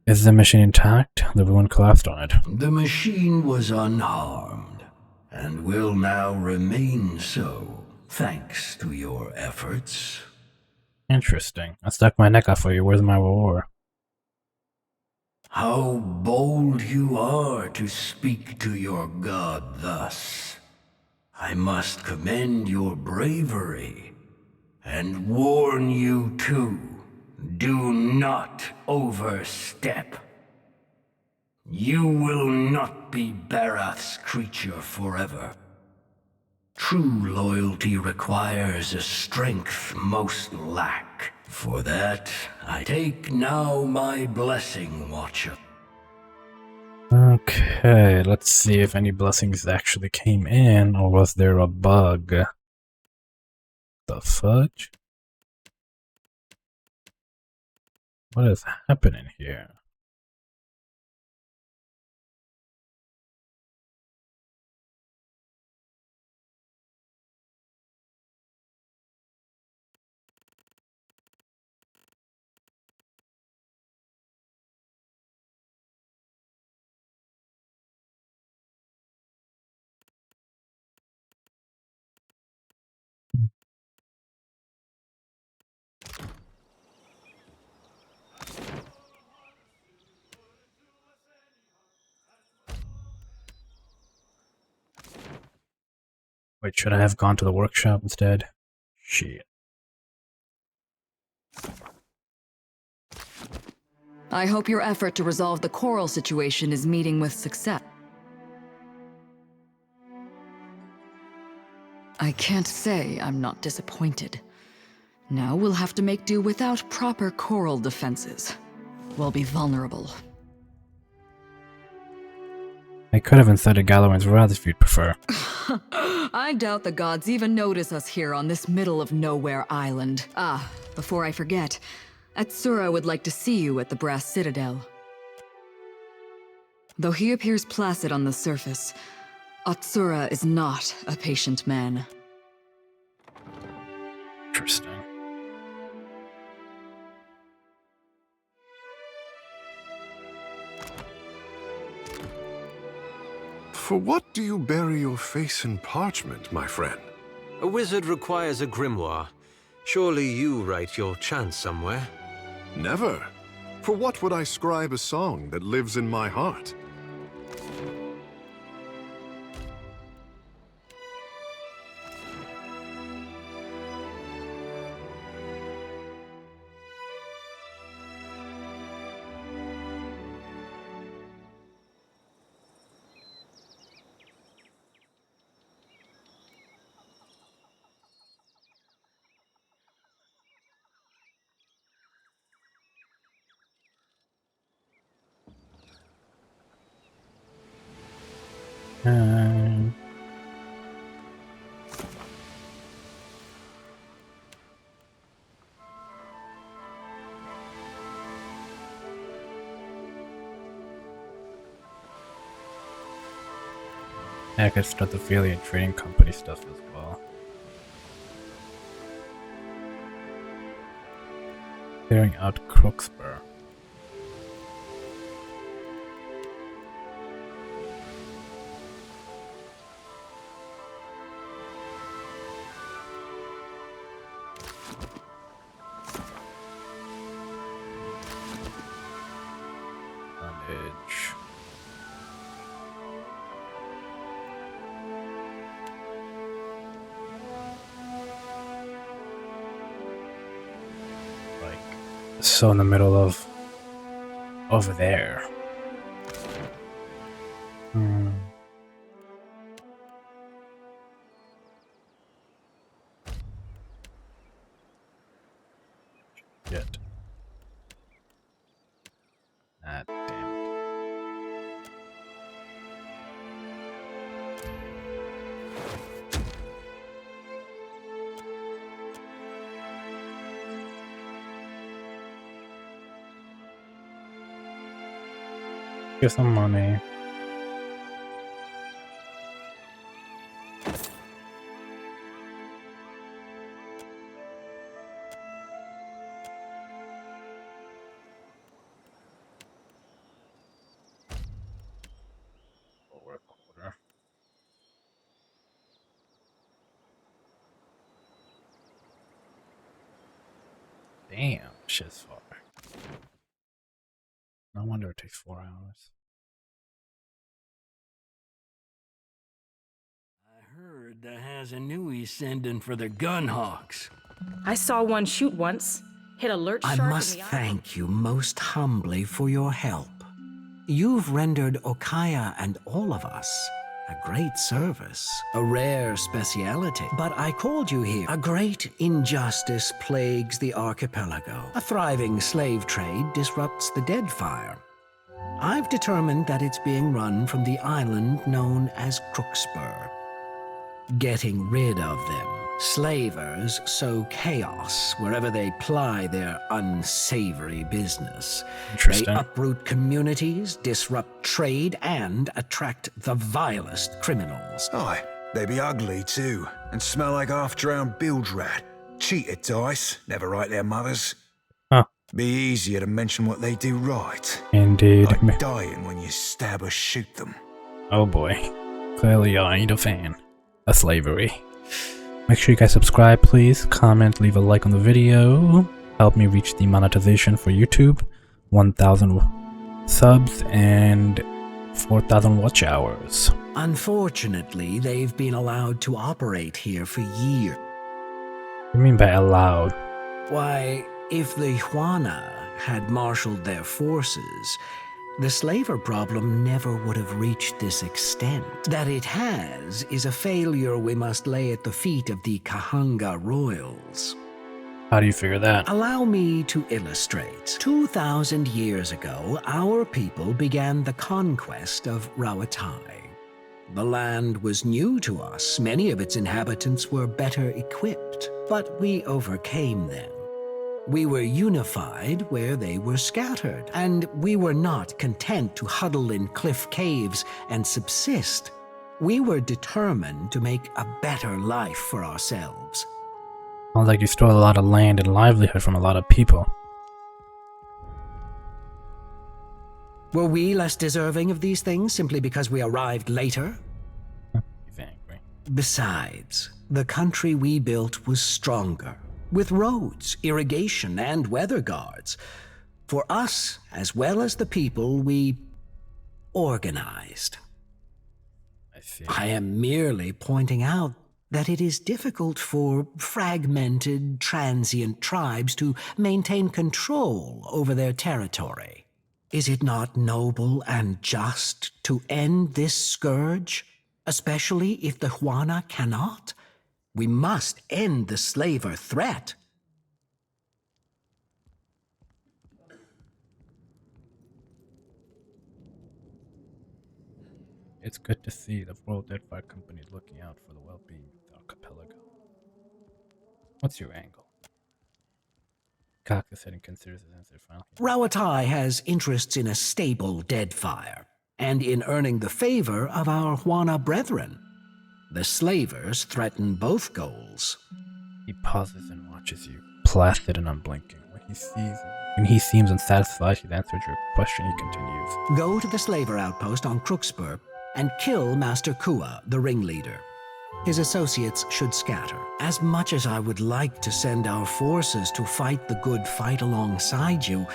Is the machine intact? The ruin collapsed on it. The machine was unharmed, and will now remain so, thanks to your efforts. Interesting. I stuck my neck out for you. Where's my reward? How bold you are to speak to your god thus. I must commend your bravery, and warn you too, do not overstep. You will not be Barath's creature forever. True loyalty requires a strength most lack. For that, I take now my blessing, Watcher. Okay, let's see if any blessings actually came in, or was there a bug? The fudge? What is happening here? Wait, should I have gone to the workshop instead? Shit. I hope your effort to resolve the coral situation is meeting with success. I can't say I'm not disappointed. Now we'll have to make do without proper coral defenses. We'll be vulnerable. I could have incited Galoran's wrath if you'd prefer. I doubt the gods even notice us here on this middle-of-nowhere island. Ah, before I forget, Atsura would like to see you at the Brass Citadel. Though he appears placid on the surface, Atsura is not a patient man. Interesting. For what do you bury your face in parchment, my friend? A wizard requires a grimoire. Surely you write your chants somewhere. Never. For what would I scribe a song that lives in my heart? I could start the affiliate trading company stuff as well. Clearing out Crookspur. So in the middle of over there. Shit. Ah, damn it. Get some money. Damn, shit's far. No wonder it takes 4 hours. I heard the Hazanui's sending for the Gunhawks. I saw one shoot once. Hit a lurch shark I in must the eye. thank you most humbly for your help. You've rendered Okaya and all of us a great service, a rare speciality. But I called you here. A great injustice plagues the archipelago. A thriving slave trade disrupts the Deadfire. I've determined that it's being run from the island known as Crookspur. Getting rid of them, slavers sow chaos wherever they ply their unsavory business. They uproot communities, disrupt trade, and attract the vilest criminals. Aye, they be ugly too, and smell like half-drowned bilge rat. Cheated dice, never write their mothers. Huh. Be easier to mention what they do right. Indeed. Like dying when you stab or shoot them. Oh boy. Clearly I ain't a fan of slavery. Make sure you guys subscribe, please. Comment, leave a like on the video. Help me reach the monetization for YouTube. 1,000 subs and 4,000 watch hours. Unfortunately, they've been allowed to operate here for years. What do you mean by allowed? Why, if the Juana had marshaled their forces, the slaver problem never would have reached this extent. That it has is a failure we must lay at the feet of the Kahanga royals. How do you figure that? Allow me to illustrate. 2,000 years ago, our people began the conquest of Rawatai. The land was new to us. Many of its inhabitants were better equipped, but we overcame them. We were unified where they were scattered, and we were not content to huddle in cliff caves and subsist. We were determined to make a better life for ourselves. Sounds like you stole a lot of land and livelihood from a lot of people. Were we less deserving of these things simply because we arrived later? He's angry. Besides, the country we built was stronger, with roads, irrigation, and weather guards. For us, as well as the people, we organized. I see. I am merely pointing out that it is difficult for fragmented, transient tribes to maintain control over their territory. Is it not noble and just to end this scourge, especially if the Juana cannot? We must end the slaver threat. It's good to see the World Deadfire Company is looking out for the well-being of the archipelago. What's your angle? Cock is head and considers his answer final. Rawatai has interests in a stable Deadfire, and in earning the favor of our Juana brethren. The slavers threaten both goals. He pauses and watches you, placid and unblinking. When he seems unsatisfied, he's answered your question, he continues. Go to the slaver outpost on Crookspur and kill Master Kua, the ringleader. His associates should scatter. As much as I would like to send our forces to fight the good fight alongside you,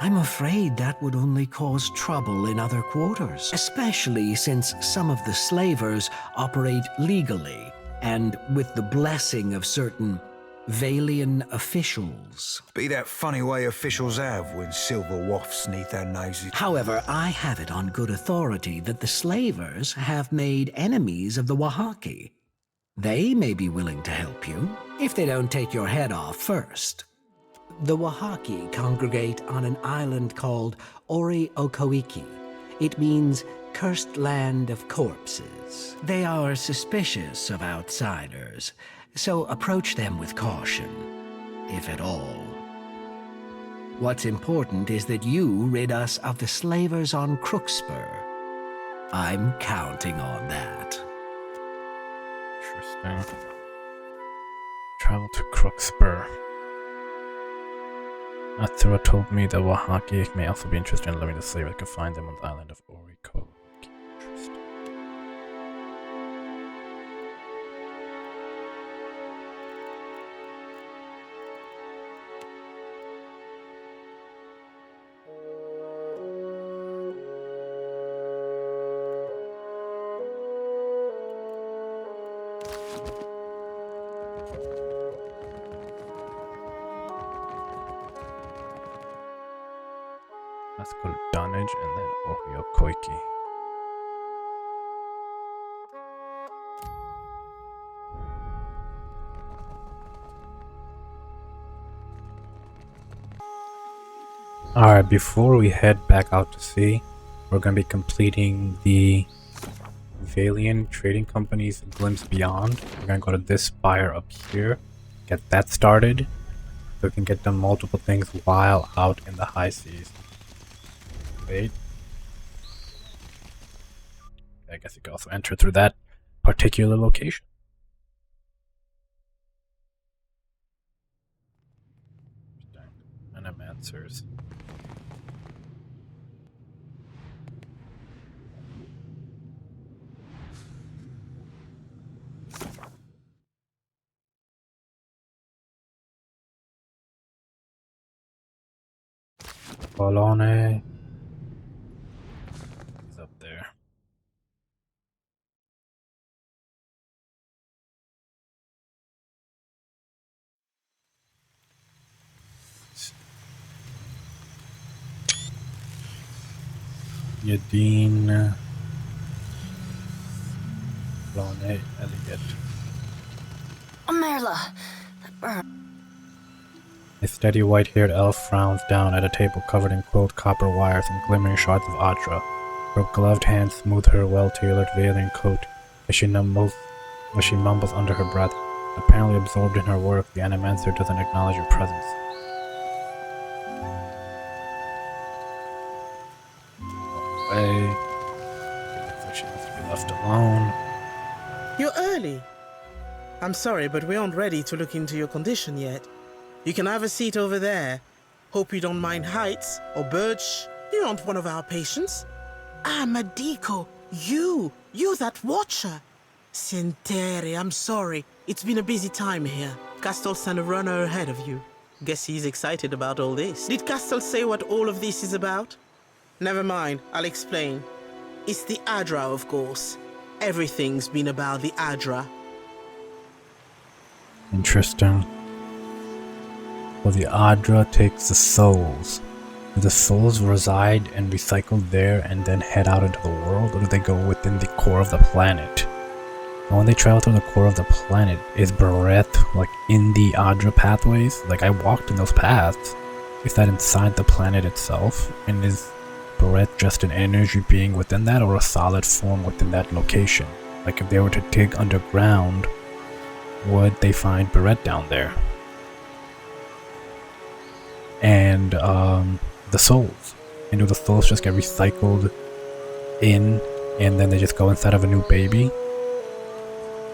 I'm afraid that would only cause trouble in other quarters, especially since some of the slavers operate legally and with the blessing of certain Valian officials. Be that funny way officials have when silver wafts neath their noses. However, I have it on good authority that the slavers have made enemies of the Wahaki. They may be willing to help you, if they don't take your head off first. The Wahaki congregate on an island called Ori Okoiki. It means cursed land of corpses. They are suspicious of outsiders, so approach them with caution, if at all. What's important is that you rid us of the slavers on Crookspur. I'm counting on that. Interesting. Travel to Crookspur. Athura told me that Wahaki may also be interested in living the slave. I could find them on the island of Oriko. Interesting. Let's go to Dunnage and then Oreo Koiki. Alright, before we head back out to sea, we're going to be completing the Valian Trading Company's Glimpse Beyond. We're going to go to this spire up here, get that started, so we can get done multiple things while out in the high seas. Wait. I guess you can also enter through that particular location. Animancers. Bologna. He's up there. Yadine. Bologna, Elliot. Merla, that burn. A steady white-haired elf frowns down at a table covered in quilled copper wires and glimmering shards of Adra. Her gloved hands smooth her well-tailored Valian coat as she mumbles under her breath. Apparently absorbed in her work, the Animancer doesn't acknowledge your presence. Away. Looks like she wants to be left alone. You're early. I'm sorry, but we aren't ready to look into your condition yet. You can have a seat over there. Hope you don't mind heights or birch. You aren't one of our patients. Ah, Madiko, you that watcher. Sentere, I'm sorry. It's been a busy time here. Castle sent a runner ahead of you. Guess he's excited about all this. Did Castle say what all of this is about? Never mind, I'll explain. It's the Adra, of course. Everything's been about the Adra. Interesting. Well, the Adra takes the souls. Do the souls reside and recycle there and then head out into the world, or do they go within the core of the planet? And when they travel through the core of the planet, is Bareth like in the Adra pathways? Like, I walked in those paths. Is that inside the planet itself? And is Bareth just an energy being within that, or a solid form within that location? Like, if they were to dig underground, would they find Bareth down there? And the souls, and do the souls just get recycled in and then they just go inside of a new baby?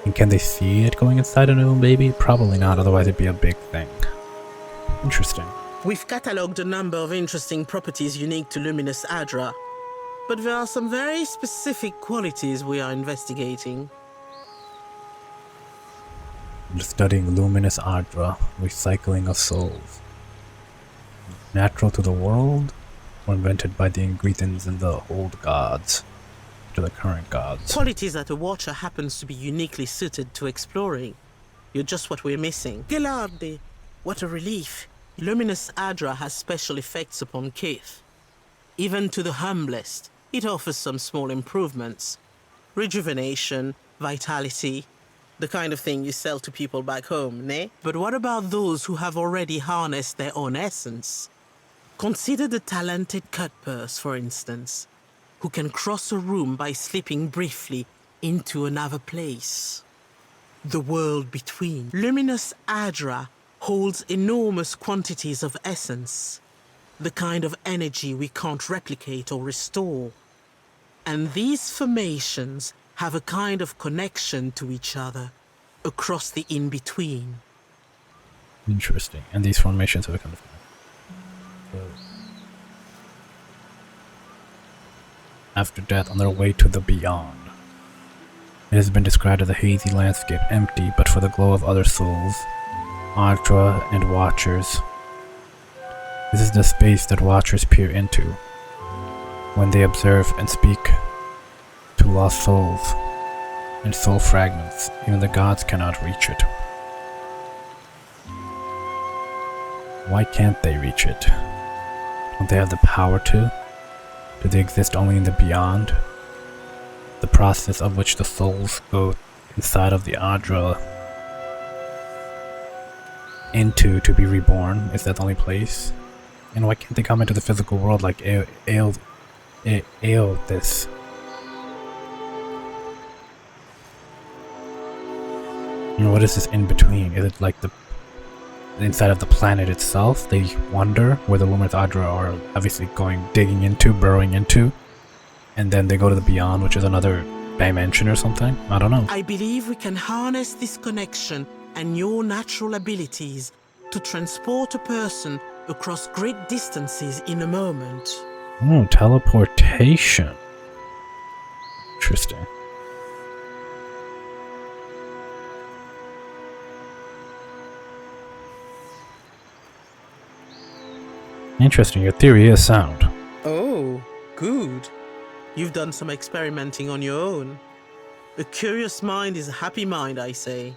And can they see it going inside a new baby? Probably not, otherwise it'd be a big thing. Interesting. We've catalogued a number of interesting properties unique to Luminous Adra, but there are some very specific qualities we are investigating. I'm just studying Luminous Adra, recycling of souls. Natural to the world, or invented by the Ingreathans and the old gods to the current gods? Qualities that a watcher happens to be uniquely suited to exploring. You're just what we're missing. Gelarde, what a relief. Luminous Adra has special effects upon Keith. Even to the humblest, it offers some small improvements. Rejuvenation, vitality, the kind of thing you sell to people back home, ne? But what about those who have already harnessed their own essence? Consider the talented Cutpurse, for instance, who can cross a room by slipping briefly into another place. The world between. Luminous Adra holds enormous quantities of essence. the kind of energy we can't replicate or restore. And these formations have a kind of connection to each other across the in-between. Interesting. And these formations have a kind of... After death, on their way to the beyond. It has been described as a hazy landscape, empty but for the glow of other souls, Ardra and Watchers. This is the space that Watchers peer into when they observe and speak to lost souls and soul fragments. Even the gods cannot reach it. Why can't they reach it? Don't they have the power to? Do they exist only in the beyond? The process of which the souls go inside of the Ardra into to be reborn, is that the only place? And why can't they come into the physical world like this? You know, what is this in between? Is it like the inside of the planet itself? They wonder where the Luminous Ardra are obviously digging into, burrowing into, and then they go to the beyond, which is another dimension or something? I don't know. I believe we can harness this connection and your natural abilities to transport a person across great distances in a moment. Oh, teleportation. Interesting. Interesting, your theory is sound. Oh, good. You've done some experimenting on your own. A curious mind is a happy mind, I say.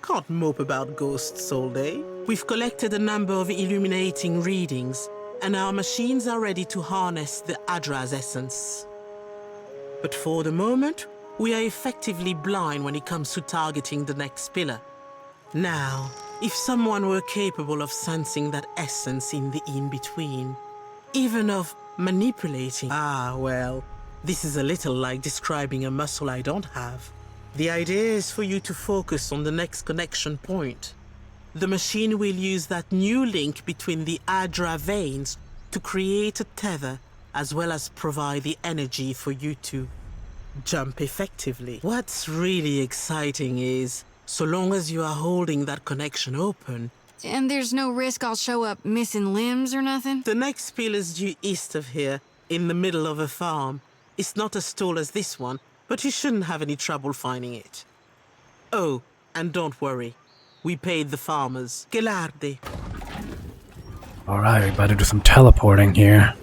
Can't mope about ghosts all day. We've collected a number of illuminating readings, and our machines are ready to harness the Adra's essence. But for the moment, we are effectively blind when it comes to targeting the next pillar. Now, if someone were capable of sensing that essence in the in-between, even of manipulating... well, this is a little like describing a muscle I don't have. The idea is for you to focus on the next connection point. The machine will use that new link between the Ardra veins to create a tether, as well as provide the energy for you to jump effectively. What's really exciting is, so long as you are holding that connection open... And there's no risk I'll show up missing limbs or nothing? The next pillar's due east of here, in the middle of a farm. It's not as tall as this one, but you shouldn't have any trouble finding it. Oh, and don't worry. We paid the farmers. Galore. Alright, we better do some teleporting here.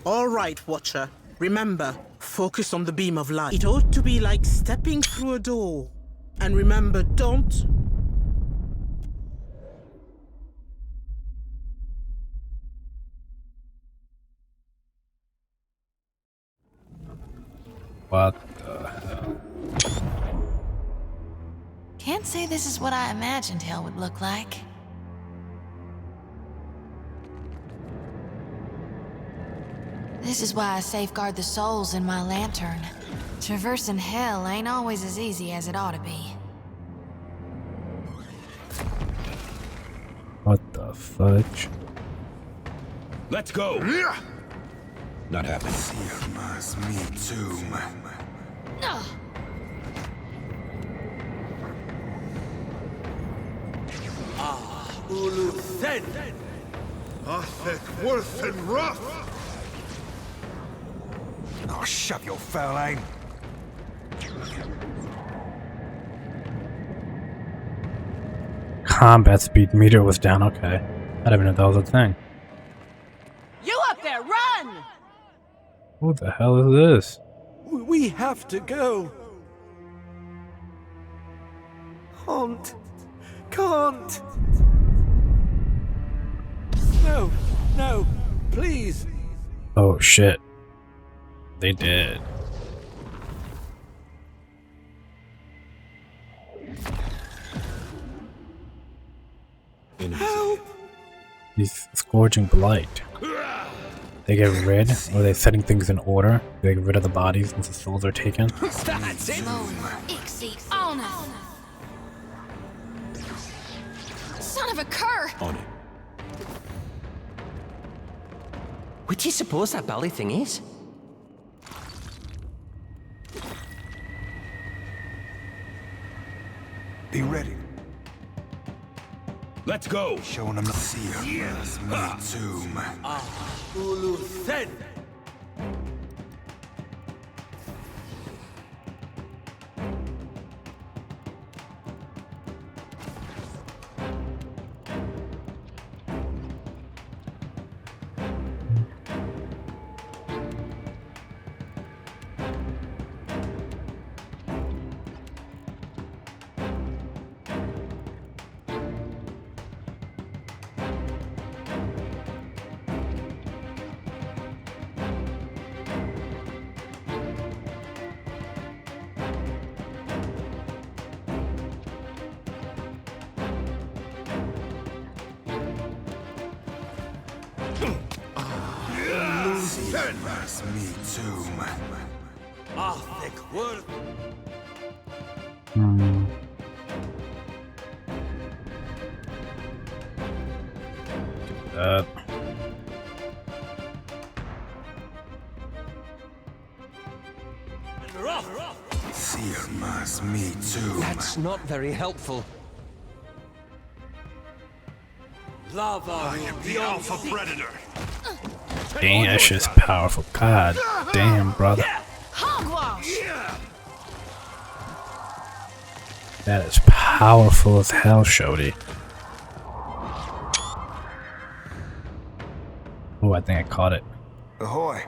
Alright, Watcher. Remember, focus on the beam of light. It ought to be like stepping through a door. And remember, don't... What the hell? Can't say this is what I imagined hell would look like. This is why I safeguard the souls in my lantern. Traversing hell ain't always as easy as it ought to be. What the fudge? Let's go! Not happening. Me too. Ulu Sen! Athek, worth and rough! Oh, shove your foul aim. Combat speed meter was down, okay. I didn't even know that was a thing. You up there, run! What the hell is this? We have to go. Can't. No, please. Oh shit. They did. Help! These scourging blight. They get rid, or are they setting things in order? They get rid of the bodies once the souls are taken? That's it. On us. Son of a cur! On it. What do you suppose that bally thing is? Be ready. Let's go. Showing them the seer. Yes, me too, man. Ulu Sen. Yes, me too, man. Thick word. Seer mas me too. That's not very helpful. Lava. I am the Alpha Predator. Dang, that shit's powerful. God damn, brother. Hogwash! That is powerful as hell, Shody. Oh, I think I caught it. Ahoy.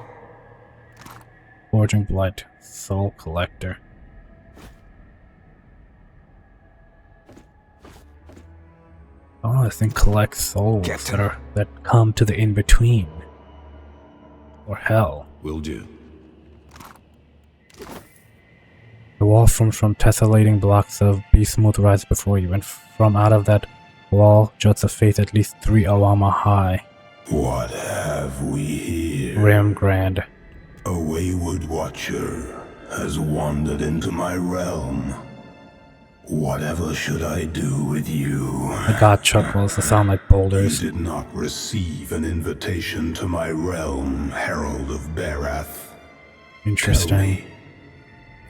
Forging Blight, Soul Collector. Oh, this thing collects souls that come to the in-between. Or hell. Will do. The wall forms from tessellating blocks of bismuth rise before you, and from out of that wall juts a face at least 3 awama high. What have we here? Rim Grand. A wayward watcher has wandered into my realm. Whatever should I do with you? The god chuckles to sound like boulders. You did not receive an invitation to my realm, Herald of Barath. Interesting. Tell me,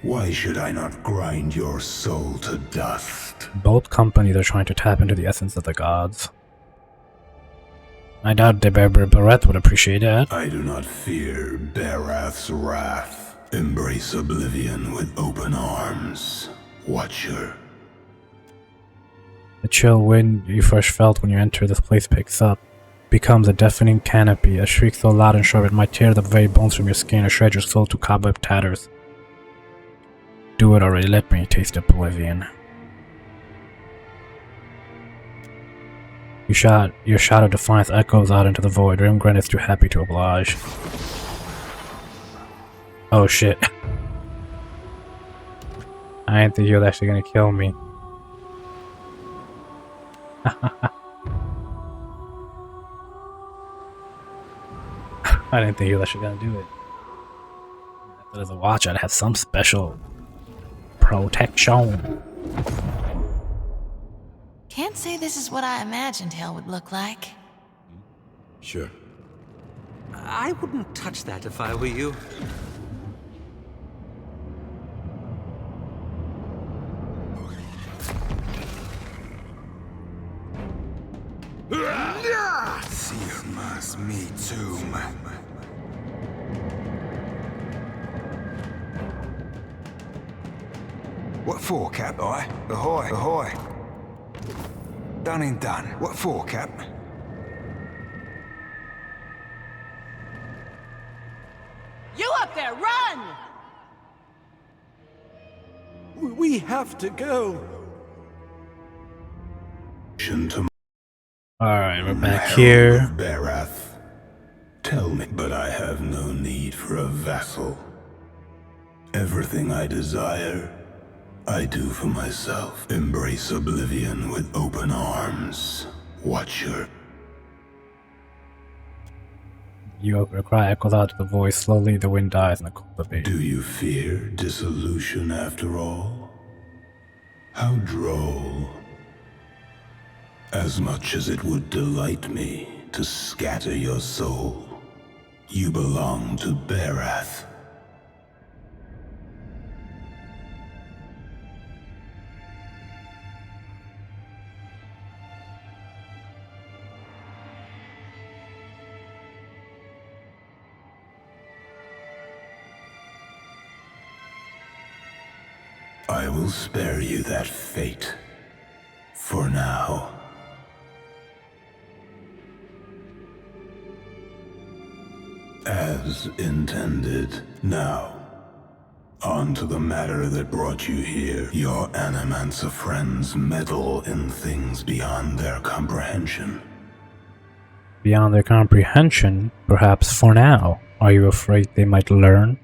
why should I not grind your soul to dust? Both companies are trying to tap into the essence of the gods. I doubt Barath would appreciate that. I do not fear Barath's wrath. Embrace oblivion with open arms, Watcher. The chill wind you first felt when you enter this place picks up, becomes a deafening canopy, a shriek so loud and sharp it might tear the very bones from your skin or shred your soul to cobweb tatters. Do it already, let me taste oblivion. Your shout of defiance echoes out into the void. Rimgren is too happy to oblige. Oh shit. I didn't think he was actually gonna kill me. I didn't think he was actually gonna do it. But as a watcher, I'd have some special protection. Can't say this is what I imagined hell would look like. Sure. I wouldn't touch that if I were you. Seer mas me too, man. What for, Cap? Ahoy, ahoy. Done and done. What for, Cap? You up there, run! We have to go. Alright, we're back here. Barath. Tell me, but I have no need for a vassal. Everything I desire, I do for myself. Embrace oblivion with open arms. Watcher. Your cry echoes out to the voice. Slowly the wind dies and the cold abates. Do you fear dissolution after all? How droll. As much as it would delight me to scatter your soul, You belong to Berath. I will spare you that fate. For now. As intended. Now, on to the matter that brought you here. Your Animancer friends meddle in things beyond their comprehension. Beyond their comprehension, perhaps for now. Are you afraid they might learn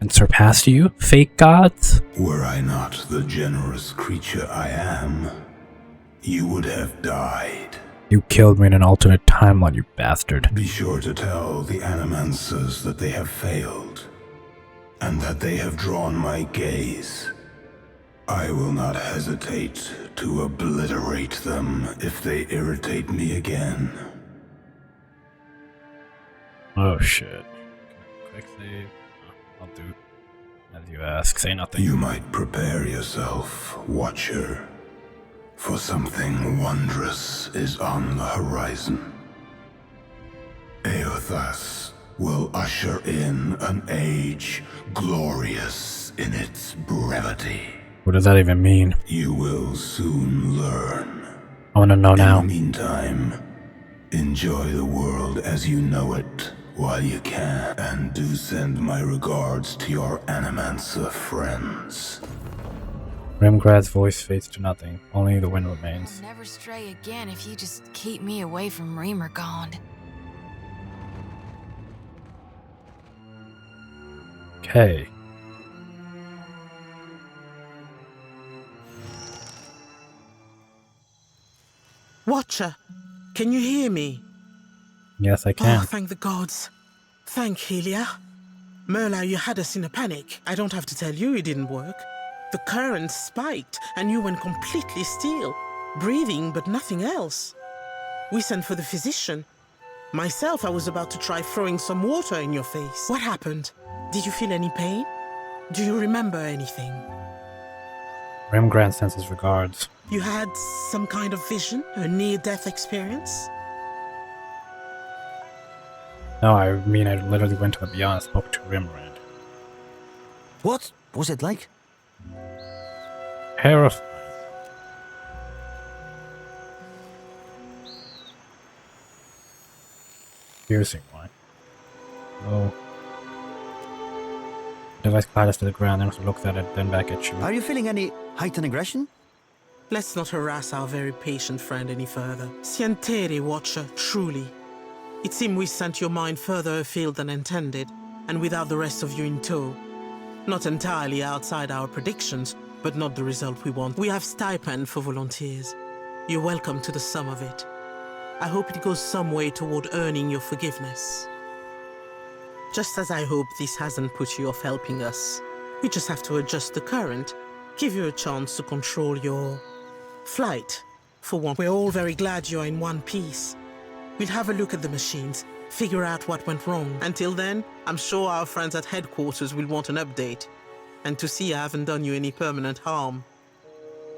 and surpass you, fake gods? Were I not the generous creature I am, you would have died. You killed me in an alternate timeline, you bastard. Be sure to tell the Animancers that they have failed, and that they have drawn my gaze. I will not hesitate to obliterate them if they irritate me again. Oh shit. Quick save. I'll do as you ask. Say nothing. You might prepare yourself, Watcher, for something wondrous is on the horizon. Eothas will usher in an age glorious in its brevity. What does that even mean? You will soon learn. I want to know now. In the meantime, enjoy the world as you know it while you can, and do send my regards to your Animancer friends. Rimgrad's voice fades to nothing. Only the wind remains. I'll never stray again if you just keep me away from Remergond. Okay. Watcher, can you hear me? Yes, I can. Oh, thank the gods. Thank Helia. Merla, you had us in a panic. I don't have to tell you it didn't work. The current spiked, and you went completely still. Breathing, but nothing else. We sent for the physician. Myself, I was about to try throwing some water in your face. What happened? Did you feel any pain? Do you remember anything? Rimgrad sends his regards. You had some kind of vision? A near-death experience? No, I mean I literally went to the beyond and spoke to Rimgrad. What was it like? Terrifying. Piercing one. Oh. Device collided to the ground, then looked at it, then back at you. Are you feeling any heightened aggression? Let's not harass our very patient friend any further. Sientere, Watcher, truly. It seemed we sent your mind further afield than intended, and without the rest of you in tow. Not entirely outside our predictions, but not the result we want. We have stipend for volunteers. You're welcome to the sum of it. I hope it goes some way toward earning your forgiveness. Just as I hope this hasn't put you off helping us. We just have to adjust the current, give you a chance to control your flight, for one. We're all very glad you're in one piece. We'll have a look at the machines, figure out what went wrong. Until then, I'm sure our friends at headquarters will want an update, and to see I haven't done you any permanent harm.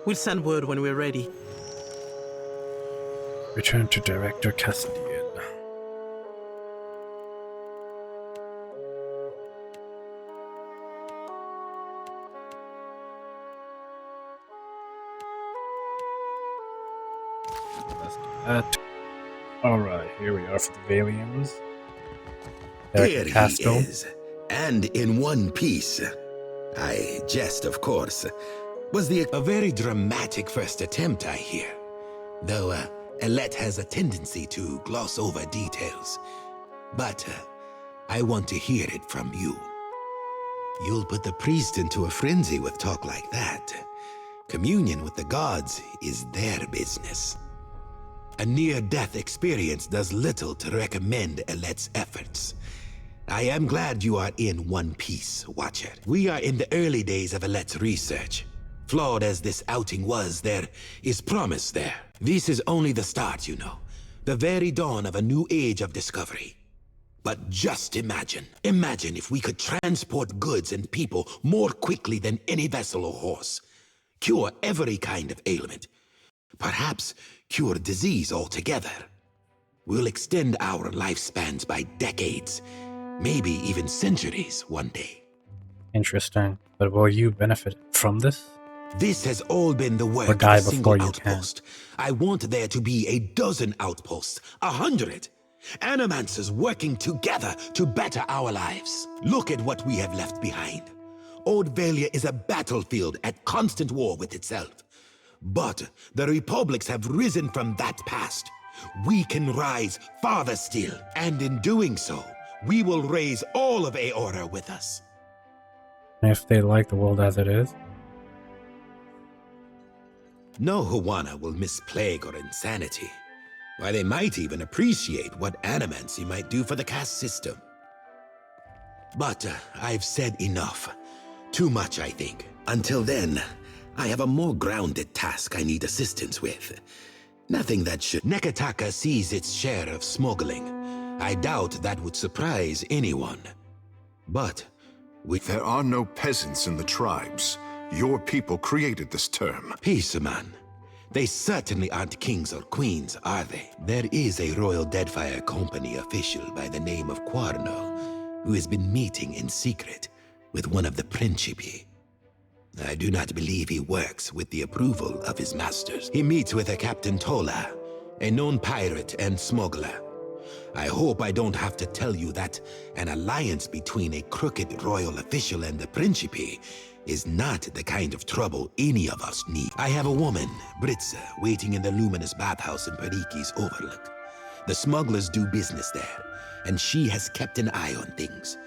We'll send word when we're ready. Return to Director Cassidian. Let's do that. Alright, here we are for the Valians. Here he is, and in one piece. I jest, of course. Was a very dramatic first attempt, I hear. Though, Alette has a tendency to gloss over details. But, I want to hear it from you. You'll put the priest into a frenzy with talk like that. Communion with the gods is their business. A near-death experience does little to recommend Alette's efforts. I am glad you are in one piece, Watcher. We are in the early days of Alette's research. Flawed as this outing was, there is promise there. This is only the start, you know. The very dawn of a new age of discovery. But just imagine. Imagine if we could transport goods and people more quickly than any vessel or horse. Cure every kind of ailment. Perhaps cure disease altogether. We'll extend our lifespans by decades, maybe even centuries one day. Interesting. But will you benefit from this? This has all been the work Or die of a single before you can. outpost. I want there to be a dozen outposts, 100. Animancers working together to better our lives. Look at what we have left behind. Old Valia is a battlefield at constant war with itself. But the republics have risen from that past. We can rise farther still, and in doing so, we will raise all of Aora with us. If they like the world as it is? No Huana will miss plague or insanity. Why, they might even appreciate what animancy might do for the caste system. But I've said enough. Too much, I think. Until then, I have a more grounded task I need assistance with. Nothing that should... Nekataka sees its share of smuggling. I doubt that would surprise anyone. But there are no peasants in the tribes. Your people created this term. Peace, man. They certainly aren't kings or queens, are they? There is a Royal Deadfire Company official by the name of Quarno, who has been meeting in secret with one of the Principi. I do not believe he works with the approval of his masters. He meets with a Captain Tola, a known pirate and smuggler. I hope I don't have to tell you that an alliance between a crooked royal official and the Principi is not the kind of trouble any of us need. I have a woman, Britza, waiting in the luminous bathhouse in Periki's Overlook. The smugglers do business there, and she has kept an eye on things.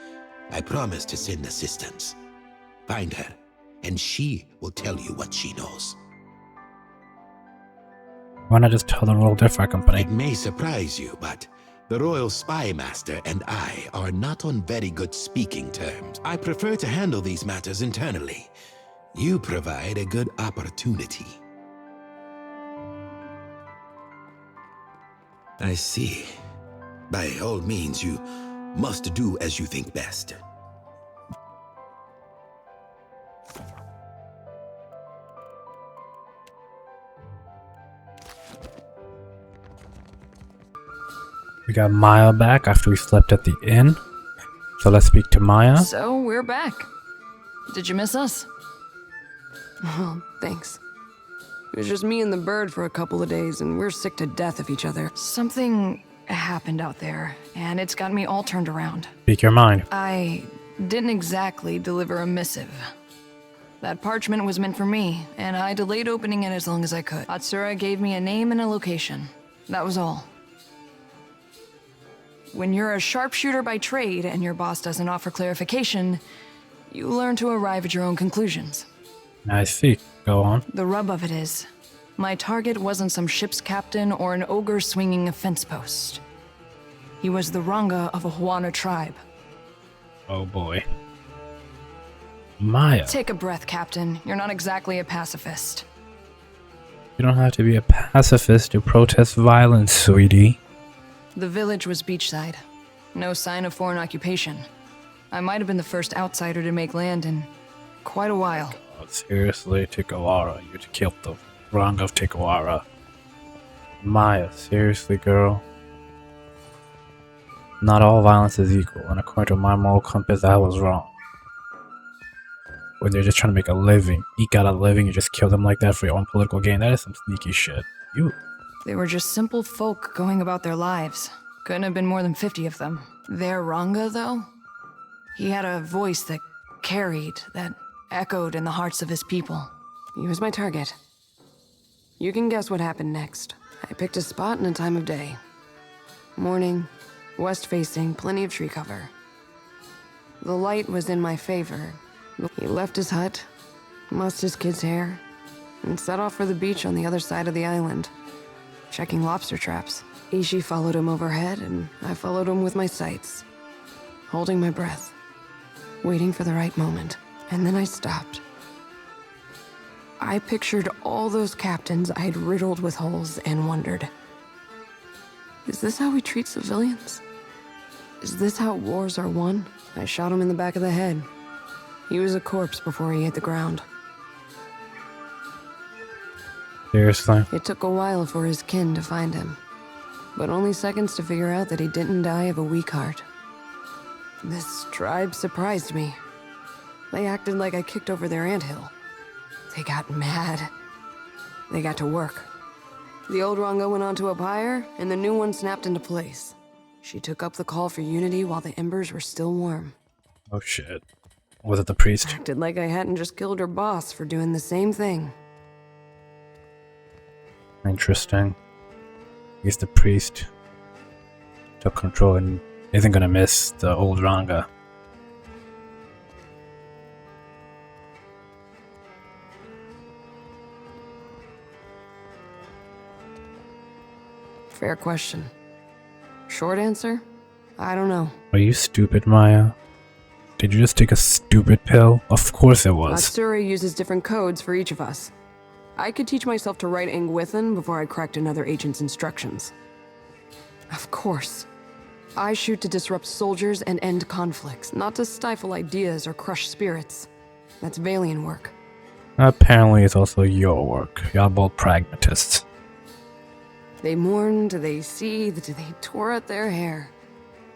I promise to send assistance. Find her, and she will tell you what she knows. Why not just tell the Royal Deadfire Company? It may surprise you, but the Royal Spy Master and I are not on very good speaking terms. I prefer to handle these matters internally. You provide a good opportunity. I see. By all means, you must do as you think best. We got Maya back after we slept at the inn. So let's speak to Maya. So, we're back. Did you miss us? Well, thanks. It was just me and the bird for a couple of days, and we're sick to death of each other. Something happened out there, and it's got me all turned around. Speak your mind. I didn't exactly deliver a missive. That parchment was meant for me, and I delayed opening it as long as I could. Atsura gave me a name and a location. That was all. When you're a sharpshooter by trade and your boss doesn't offer clarification, you learn to arrive at your own conclusions. I see. Go on. The rub of it is, my target wasn't some ship's captain or an ogre swinging a fence post. He was the Ranga of a Huana tribe. Oh boy. Maya. Take a breath, Captain. You're not exactly a pacifist. You don't have to be a pacifist to protest violence, sweetie. The village was beachside. No sign of foreign occupation. I might have been the first outsider to make land in quite a while. God, seriously, Tikawara. You killed the Ranga of Tikawara. Maya, seriously, girl. Not all violence is equal, and according to my moral compass, I was wrong. When they're just trying to make a living, eke out a living, you just kill them like that for your own political gain. That is some sneaky shit. They were just simple folk going about their lives. Couldn't have been more than 50 of them. Their Ranga, though? He had a voice that carried, that echoed in the hearts of his people. He was my target. You can guess what happened next. I picked a spot and a time of day. Morning, west-facing, plenty of tree cover. The light was in my favor. He left his hut, mussed his kid's hair, and set off for the beach on the other side of the island, checking lobster traps. Ishi followed him overhead, and I followed him with my sights, holding my breath, waiting for the right moment. And then I stopped. I pictured all those captains I'd riddled with holes and wondered, is this how we treat civilians? Is this how wars are won? I shot him in the back of the head. He was a corpse before he hit the ground. Seriously? It took a while for his kin to find him, but only seconds to figure out that he didn't die of a weak heart. This tribe surprised me. They acted like I kicked over their anthill. They got mad. They got to work. The old Rongo went onto a pyre, and the new one snapped into place. She took up the call for unity while the embers were still warm. Oh shit. Was it the priest? Acted like I hadn't just killed her boss for doing the same thing. Interesting. I guess the priest took control and isn't gonna miss the old Ranga. Fair question. Short answer? I don't know. Are you stupid, Maya? Did you just take a stupid pill? Of course it was. Matsuri uses different codes for each of us. I could teach myself to write Angwithan before I cracked another agent's instructions. Of course. I shoot to disrupt soldiers and end conflicts, not to stifle ideas or crush spirits. That's Valian work. Apparently it's also your work. Y'all both pragmatists. They mourned, they seethed, they tore at their hair.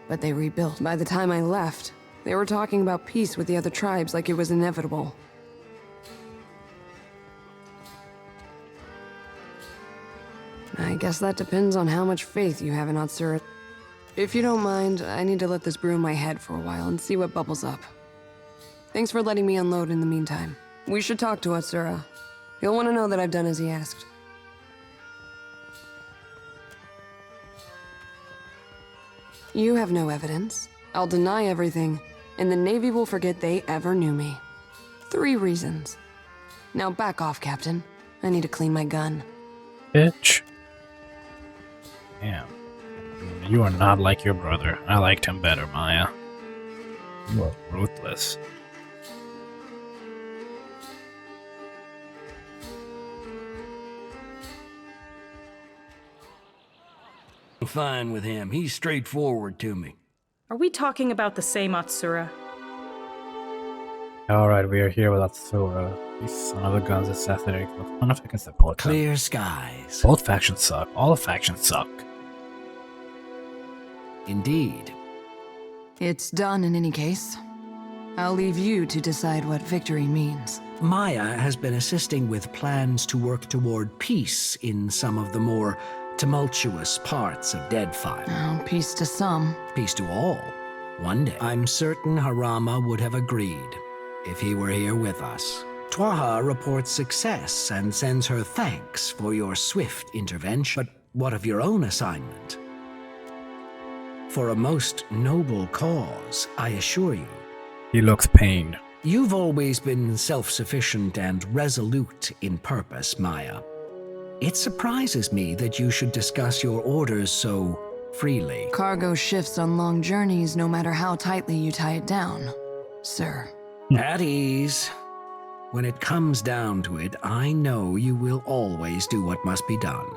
But they rebuilt. By the time I left, they were talking about peace with the other tribes like it was inevitable. I guess that depends on how much faith you have in Atsura. If you don't mind, I need to let this brew in my head for a while and see what bubbles up. Thanks for letting me unload in the meantime. We should talk to Atsura. He'll want to know that I've done as he asked. You have no evidence. I'll deny everything, and the Navy will forget they ever knew me. 3 reasons. Now back off, Captain. I need to clean my gun. Bitch. Damn. You are not like your brother. I liked him better, Maya. You are ruthless. Fine with him. He's straightforward to me. Are we talking about the same Atsura? Alright, we are here with Atsura. These son of a guns assassinated. I don't know if I can support them. Clear skies. Both factions suck. All the factions suck. Indeed. It's done in any case. I'll leave you to decide what victory means. Maya has been assisting with plans to work toward peace in some of the more tumultuous parts of Deadfire. Oh, peace to some. Peace to all. One day. I'm certain Harama would have agreed if he were here with us. Twaha reports success and sends her thanks for your swift intervention. But what of your own assignment? For a most noble cause, I assure you. He looks pained. You've always been self-sufficient and resolute in purpose, Maya. It surprises me that you should discuss your orders so freely. Cargo shifts on long journeys no matter how tightly you tie it down, sir. At ease. When it comes down to it, I know you will always do what must be done.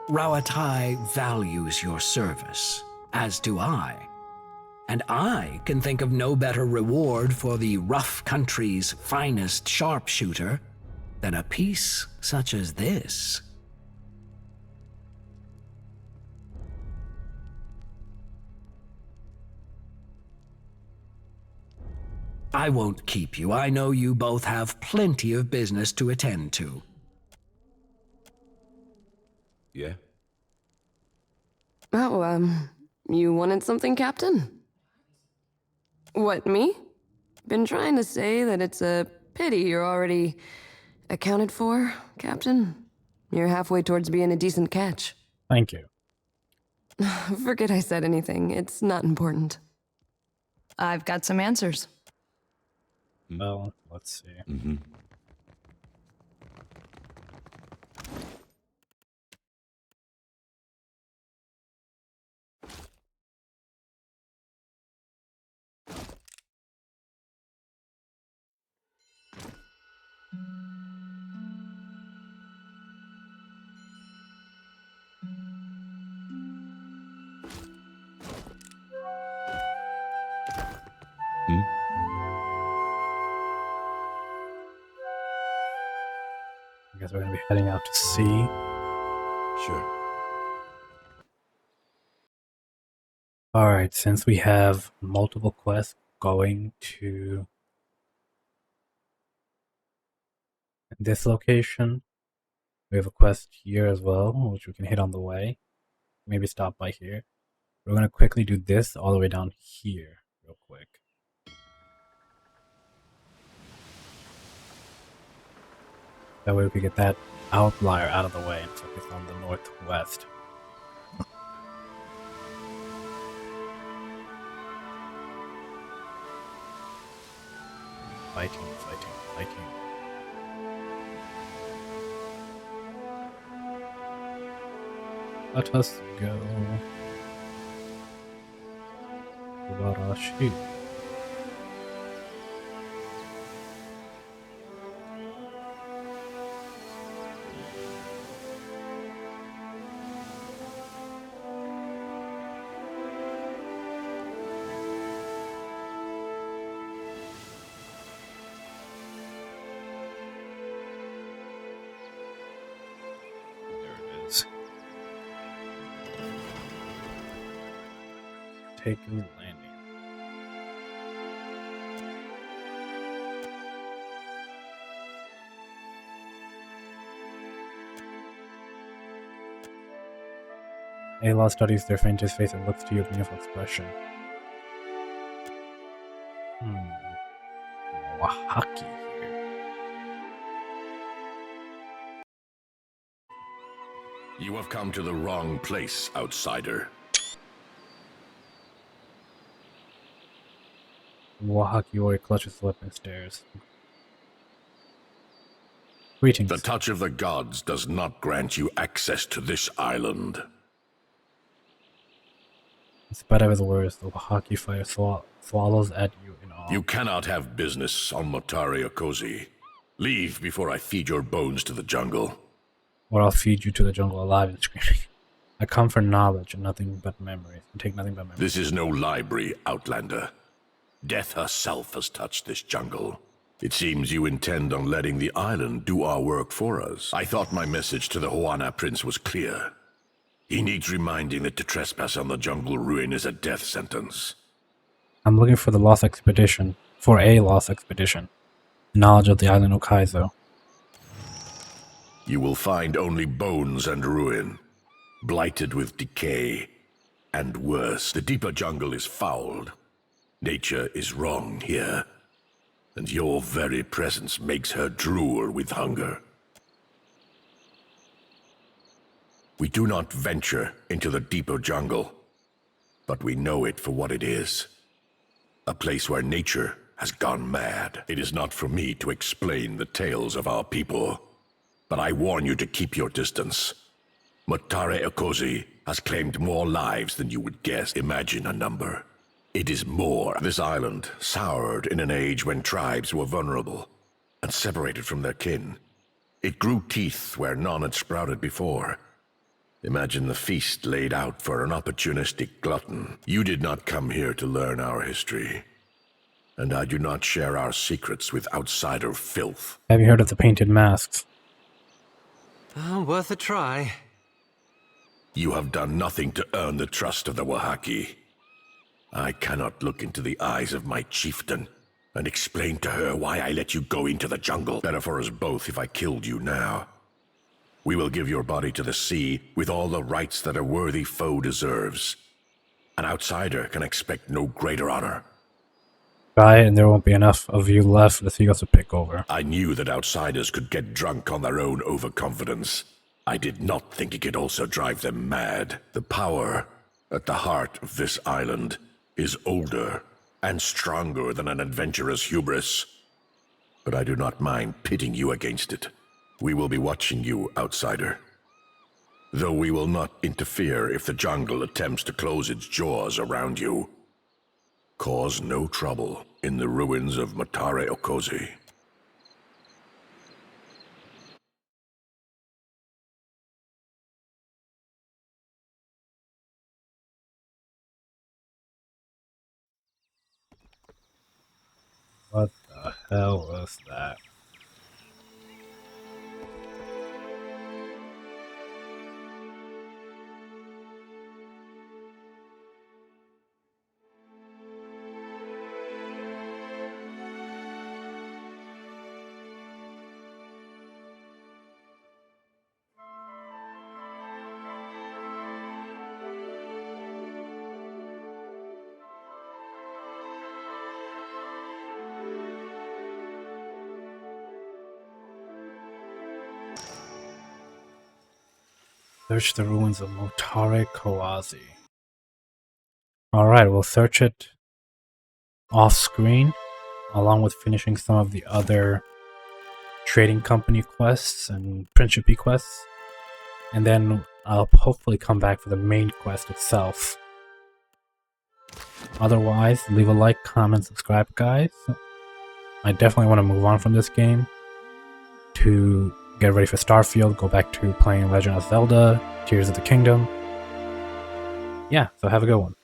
Rawatai values your service, as do I. And I can think of no better reward for the rough country's finest sharpshooter than a peace such as this. I won't keep you. I know you both have plenty of business to attend to. Yeah? Oh, you wanted something, Captain? What, me? Been trying to say that it's a pity you're already accounted for, Captain. You're halfway towards being a decent catch. Thank you. Forget I said anything. It's not important. I've got some answers. Well, let's see. Mm-hmm. I guess we're gonna be heading out to sea. Sure. Alright, since we have multiple quests going to this location, we have a quest here as well, which we can hit on the way. Maybe stop by here. We're gonna quickly do this all the way down here, real quick. That way we can get that outlier out of the way and focus on the northwest. Fighting. Let us go. Warashi. Taking landing. Ayla studies their faintest face and looks to you with meaningful expression. Wahaki here. You have come to the wrong place, outsider. Wahaki warrior clutches the weapon and stares. Greetings. The touch of the gods does not grant you access to this island. In spite of his words, the Wahaki fire swallows at you in awe. You cannot have business on Motare Okozi. Leave before I feed your bones to the jungle. Or I'll feed you to the jungle alive and screaming. I come for knowledge and nothing but memories. And take nothing but memories. This is no library, Outlander. Death herself has touched this jungle. It seems you intend on letting the island do our work for us. I thought my message to the Huana Prince was clear. He needs reminding that to trespass on the jungle ruin is a death sentence. I'm looking for the lost expedition. For a lost expedition. Knowledge of the island Okaizo. You will find only bones and ruin, blighted with decay, and worse. The deeper jungle is fouled. Nature is wrong here, and your very presence makes her drool with hunger. We do not venture into the deeper jungle, but we know it for what it is. A place where nature has gone mad. It is not for me to explain the tales of our people, but I warn you to keep your distance. Motare Okozi has claimed more lives than you would guess. Imagine a number. It is more. This island, soured in an age when tribes were vulnerable and separated from their kin. It grew teeth where none had sprouted before. Imagine the feast laid out for an opportunistic glutton. You did not come here to learn our history, and I do not share our secrets with outsider filth. Have you heard of the painted masks? Worth a try. You have done nothing to earn the trust of the Wahaki. I cannot look into the eyes of my chieftain and explain to her why I let you go into the jungle. Better for us both if I killed you now. We will give your body to the sea with all the rights that a worthy foe deserves. An outsider can expect no greater honor. Try it and there won't be enough of you left for the seagulls to pick over. I knew that outsiders could get drunk on their own overconfidence. I did not think it could also drive them mad. The power at the heart of this island is older and stronger than an adventurer's hubris. But I do not mind pitting you against it. We will be watching you, outsider. Though we will not interfere if the jungle attempts to close its jaws around you. Cause no trouble in the ruins of Motare Okozi. What the hell was that? Search the ruins of Motare Kawazi. Alright, we'll search it off screen, along with finishing some of the other trading company quests and Principe quests. And then I'll hopefully come back for the main quest itself. Otherwise, leave a like, comment, subscribe, guys. I definitely want to move on from this game to get ready for Starfield, go back to playing Legend of Zelda, Tears of the Kingdom. Yeah, so have a good one.